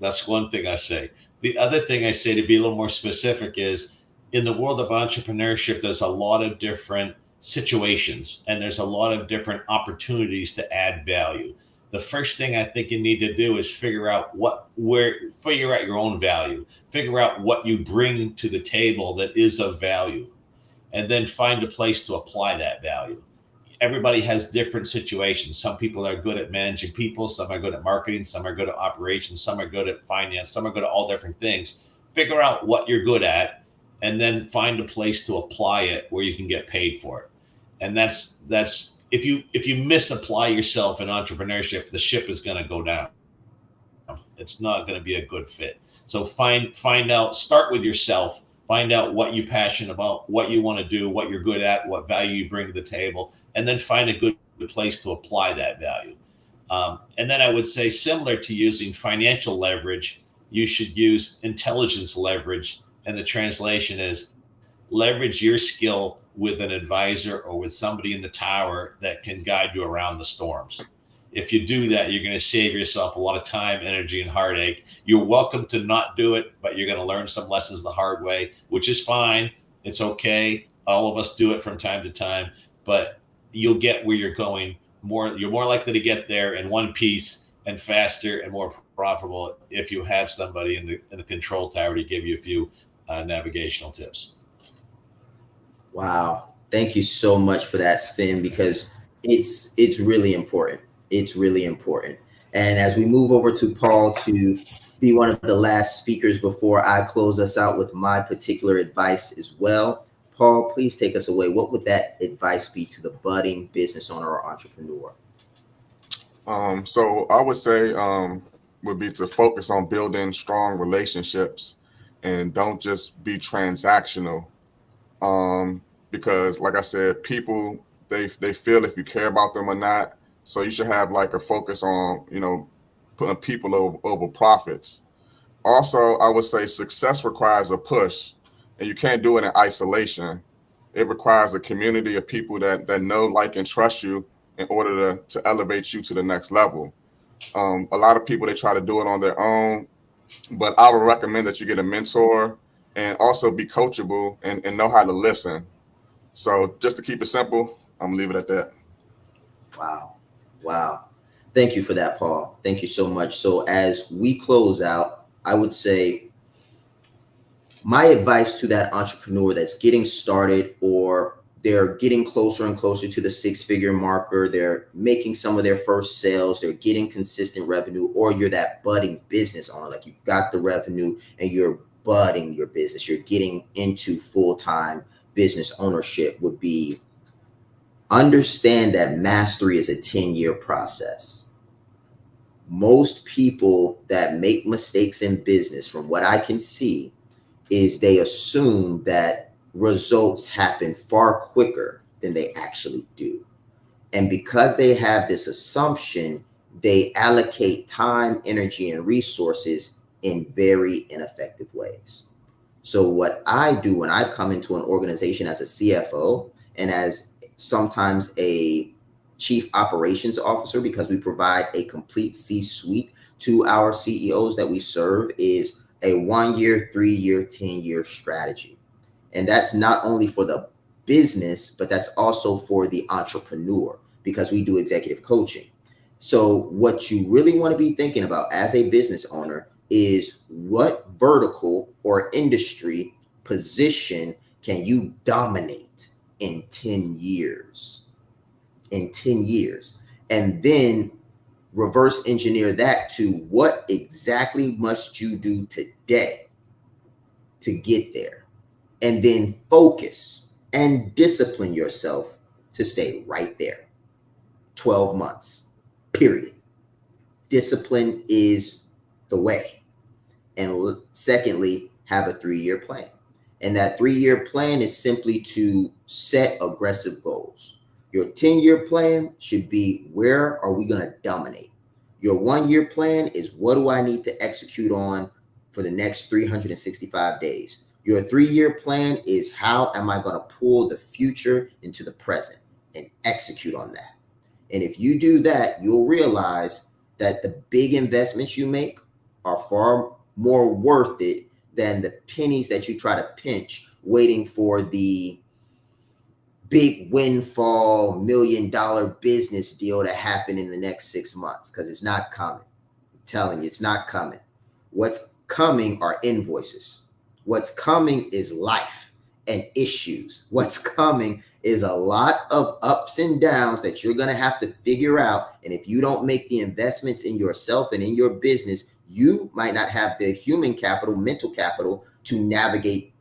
That's one thing I say. The other thing I say, to be a little more specific, is in the world of entrepreneurship, there's a lot of different situations and there's a lot of different opportunities to add value. The first thing I think you need to do is figure out figure out your own value, figure out what you bring to the table that is of value, and then find a place to apply that value. Everybody has different situations. Some people are good at managing people, some are good at marketing, some are good at operations, some are good at finance, some are good at all different things. Figure out what you're good at and then find a place to apply it where you can get paid for it. And that's if you misapply yourself in entrepreneurship, the ship is going to go down. It's not going to be a good fit. So find out, start with yourself, find out what you're passionate about, what you want to do, what you're good at, what value you bring to the table, and then find a good place to apply that value. And then I would say, similar to using financial leverage, you should use intelligence leverage. And the translation is leverage your skill with an advisor or with somebody in the tower that can guide you around the storms. If you do that, you're going to save yourself a lot of time, energy, and heartache. You're welcome to not do it, but you're going to learn some lessons the hard way, which is fine. It's okay. All of us do it from time to time, but you'll get where you're going more. You're more likely to get there in one piece and faster and more profitable if you have somebody in the control tower to give you a few navigational tips. Wow. Thank you so much for that, Spin, because it's really important. It's really important. And as we move over to Paul to be one of the last speakers before I close us out with my particular advice as well, Paul, please take us away. What would that advice be to the budding business owner or entrepreneur? So I would say would be to focus on building strong relationships and don't just be transactional. Because like I said, people, they feel if you care about them or not. So you should have like a focus on, putting people over profits. Also, I would say success requires a push, and you can't do it in isolation. It requires a community of people that know, like, and trust you in order to elevate you to the next level. A lot of people, they try to do it on their own, but I would recommend that you get a mentor and also be coachable and know how to listen. So just to keep it simple, I'm gonna leave it at that. Wow. Wow. Thank you for that, Paul. Thank you so much. So as we close out, I would say my advice to that entrepreneur that's getting started, or they're getting closer and closer to the 6-figure marker, they're making some of their first sales, they're getting consistent revenue, or you're that budding business owner, like you've got the revenue and you're budding your business, you're getting into full-time business ownership, would be understand that mastery is a 10-year process. Most people that make mistakes in business, from what I can see, is they assume that results happen far quicker than they actually do. And because they have this assumption, they allocate time, energy, and resources in very ineffective ways. So what I do when I come into an organization as a CFO and as sometimes a chief operations officer, because we provide a complete C-suite to our CEOs that we serve, is a 1-year, 3-year, 10-year strategy. And that's not only for the business, but that's also for the entrepreneur, because we do executive coaching. So what you really want to be thinking about as a business owner is what vertical or industry position can you dominate in 10 years? In 10 years. And then reverse engineer that to what exactly must you do today to get there, and then focus and discipline yourself to stay right there. 12 months, period. Discipline is the way. And secondly, have a 3-year plan. And that 3-year plan is simply to set aggressive goals. Your 10-year plan should be, where are we going to dominate? Your 1-year plan is, what do I need to execute on for the next 365 days? Your 3-year plan is, how am I going to pull the future into the present and execute on that? And if you do that, you'll realize that the big investments you make are far more worth it than the pennies that you try to pinch waiting for the big windfall $1 million business deal to happen in the next 6 months, because it's not coming. I'm telling you, it's not coming. What's coming are invoices. What's coming is life and issues. What's coming is a lot of ups and downs that you're going to have to figure out. And if you don't make the investments in yourself and in your business, you might not have the human capital, mental capital to navigate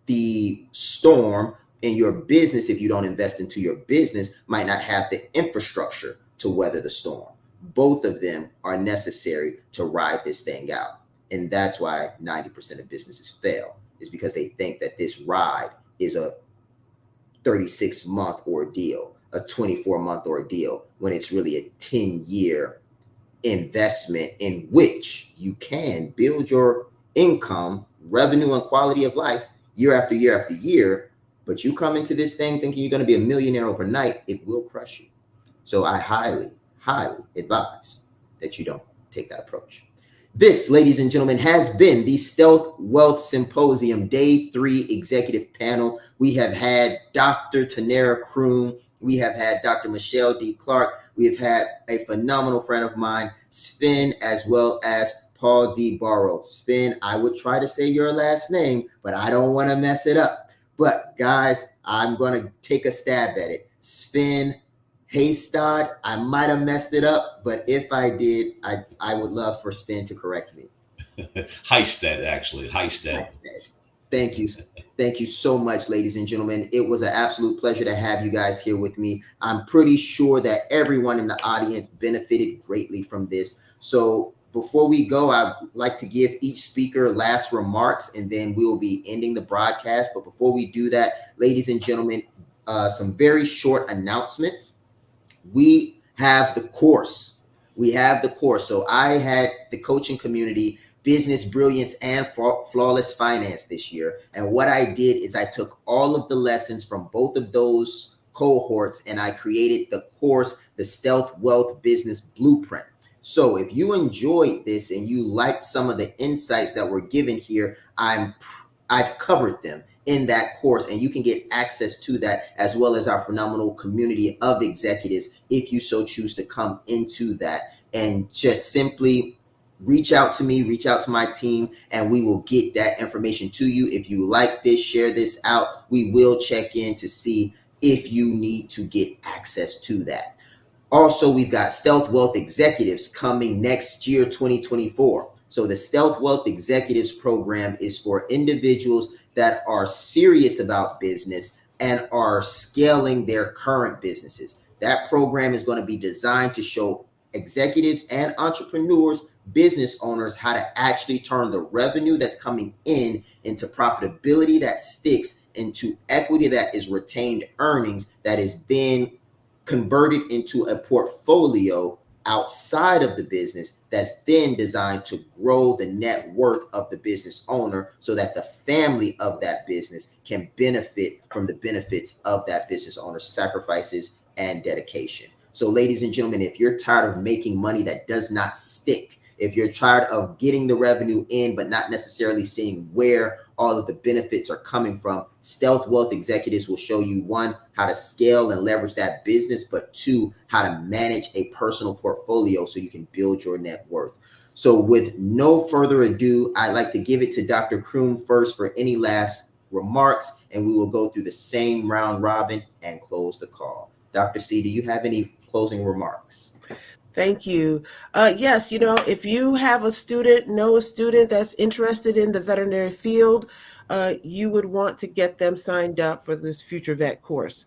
the storm. In your business, if you don't invest into your business, might not have the infrastructure to weather the storm. Both of them are necessary to ride this thing out. And that's why 90% of businesses fail, is because they think that this ride is a 36-month ordeal, a 24-month ordeal, when it's really a 10-year investment in which you can build your income, revenue, and quality of life year after year after year. But you come into this thing thinking you're going to be a millionaire overnight, it will crush you. So I highly, highly advise that you don't take that approach. This, ladies and gentlemen, has been the Stealth Wealth Symposium Day 3 Executive Panel. We have had Dr. Tanera Kroom. We have had Dr. Michelle D. Clark. We have had a phenomenal friend of mine, Sven, as well as Paul D. Barrow. Sven, I would try to say your last name, but I don't want to mess it up. But guys, I'm going to take a stab at it. Sven Haystad, I might have messed it up, but if I did, I would love for Sven to correct me. Heisted, actually. Heisted. Thank you. Thank you so much, ladies and gentlemen. It was an absolute pleasure to have you guys here with me. I'm pretty sure that everyone in the audience benefited greatly from this. So before we go, I'd like to give each speaker last remarks, and then we'll be ending the broadcast. But before we do that, ladies and gentlemen, some very short announcements. We have the course. So I had the coaching community, Business Brilliance and Flawless Finance this year. And what I did is I took all of the lessons from both of those cohorts and I created the course, the Stealth Wealth Business Blueprint. So if you enjoyed this and you liked some of the insights that were given here, I've covered them in that course, and you can get access to that, as well as our phenomenal community of executives, if you so choose to come into that. And just simply reach out to me, reach out to my team, and we will get that information to you. If you like this, share this out. We will check in to see if you need to get access to that. Also, we've got Stealth Wealth Executives coming next year, 2024. So the Stealth Wealth Executives program is for individuals that are serious about business and are scaling their current businesses. That program is going to be designed to show executives and entrepreneurs, business owners, how to actually turn the revenue that's coming in into profitability that sticks, into equity that is retained earnings that is then converted into a portfolio outside of the business that's then designed to grow the net worth of the business owner so that the family of that business can benefit from the benefits of that business owner's sacrifices and dedication. So ladies and gentlemen, if you're tired of making money that does not stick, if you're tired of getting the revenue in but not necessarily seeing where all of the benefits are coming from, Stealth Wealth Executives will show you, one, how to scale and leverage that business, but two, how to manage a personal portfolio so you can build your net worth. So with no further ado, I'd like to give it to Dr. Kroom first for any last remarks, and we will go through the same round robin and close the call. Dr. C, do you have any closing remarks? Thank you. Yes, if you have a student, know a student that's interested in the veterinary field, you would want to get them signed up for this Future Vet course.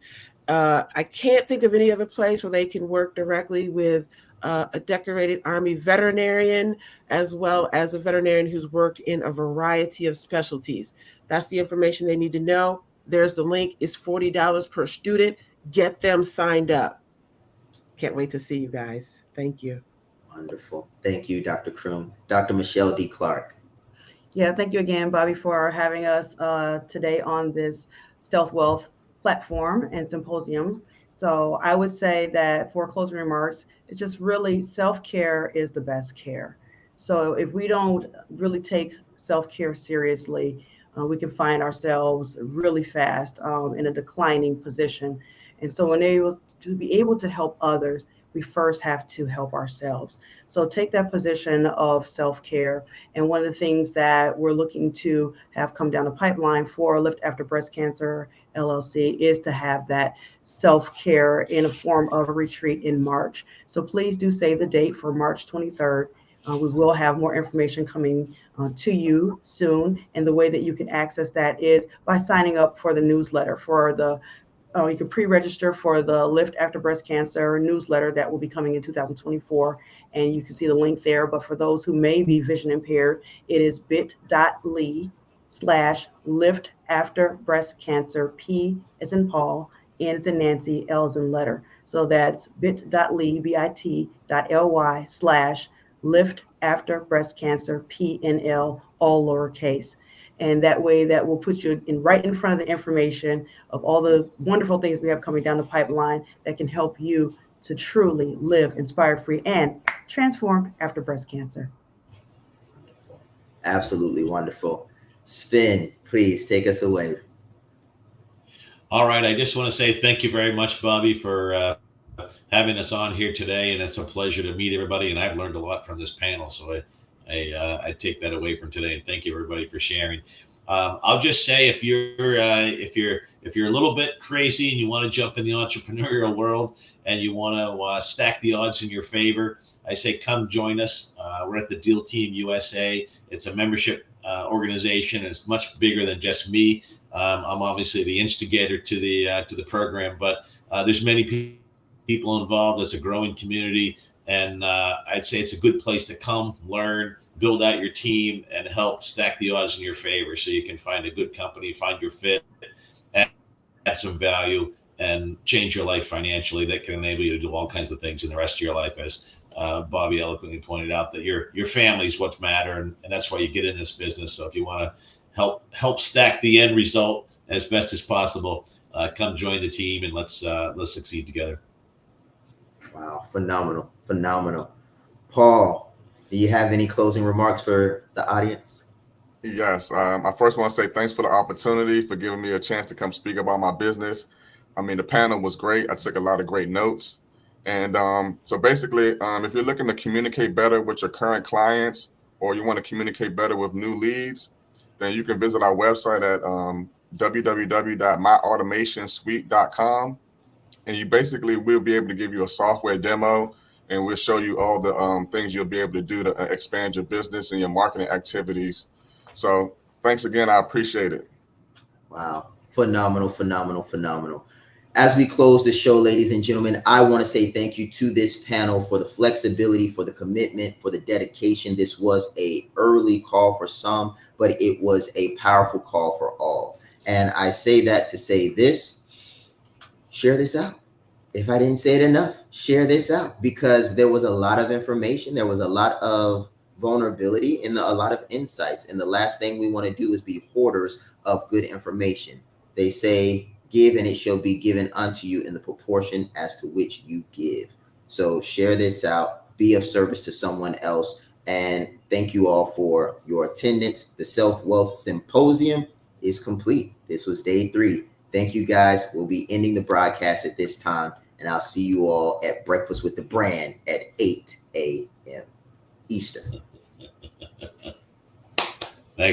I can't think of any other place where they can work directly with a decorated Army veterinarian, as well as a veterinarian who's worked in a variety of specialties. That's the information they need to know. There's the link. It's $40 per student. Get them signed up. Can't wait to see you guys. Thank you. Wonderful. Thank you, Dr. Kroom. Dr. Michelle D. Clark. Yeah, thank you again, Bobby, for having us today on this Stealth Wealth platform and symposium. So I would say that for closing remarks, it's just really self-care is the best care. So if we don't really take self-care seriously, we can find ourselves really fast in a declining position. And so when able to be able to help others, we first have to help ourselves. So take that position of self-care. And one of the things that we're looking to have come down the pipeline for Lift After Breast Cancer LLC is to have that self-care in a form of a retreat in March. So please do save the date for March 23rd. We will have more information coming to you soon. And the way that you can access that is by signing up for the newsletter for the you can pre-register for the Lift After Breast Cancer newsletter that will be coming in 2024, and you can see the link there. But for those who may be vision impaired, it is bit.ly/Lift After Breast Cancer. P as in Paul, N as in Nancy, L as in letter. So that's bit.ly, bit.ly/Lift After Breast Cancer, PNL, all lowercase. And that way that will put you in right in front of the information of all the wonderful things we have coming down the pipeline that can help you to truly live inspired free and transformed after breast cancer. Absolutely wonderful. Sven, please take us away. All right. I just want to say thank you very much, Bobby, for having us on here today. And it's a pleasure to meet everybody. And I've learned a lot from this panel. So I take that away from today. And thank you, everybody, for sharing. I'll just say if you're a little bit crazy and you want to jump in the entrepreneurial world and you want to stack the odds in your favor, I say come join us. We're at the Deal Team USA. It's a membership organization. It's much bigger than just me. I'm obviously the instigator to the program, but there's many people involved. It's a growing community, and I'd say it's a good place to come, learn, build out your team, and help stack the odds in your favor so you can find a good company, find your fit, add some value, and change your life financially that can enable you to do all kinds of things in the rest of your life. As Bobby eloquently pointed out, that your family is what matter, and that's why you get in this business. So if you want to help stack the end result as best as possible, come join the team and let's succeed together. Wow, phenomenal. Paul, do you have any closing remarks for the audience? Yes. I first want to say thanks for the opportunity, for giving me a chance to come speak about my business. I mean, the panel was great. I took a lot of great notes. And so basically, if you're looking to communicate better with your current clients, or you want to communicate better with new leads, then you can visit our website at www.myautomationsuite.com. And you basically, we'll be able to give you a software demo, and we'll show you all the things you'll be able to do to expand your business and your marketing activities. So thanks again. I appreciate it. Wow. Phenomenal. As we close the show, ladies and gentlemen, I want to say thank you to this panel for the flexibility, for the commitment, for the dedication. This was an early call for some, but it was a powerful call for all. And I say that to say this: share this out. If I didn't say it enough, share this out, because there was a lot of information. There was a lot of vulnerability and a lot of insights. And the last thing we want to do is be hoarders of good information. They say, give and it shall be given unto you in the proportion as to which you give. So share this out, be of service to someone else. And thank you all for your attendance. The Self-Wealth Symposium is complete. This was day 3. Thank you, guys. We'll be ending the broadcast at this time, and I'll see you all at Breakfast with the Brand at 8 a.m. Eastern.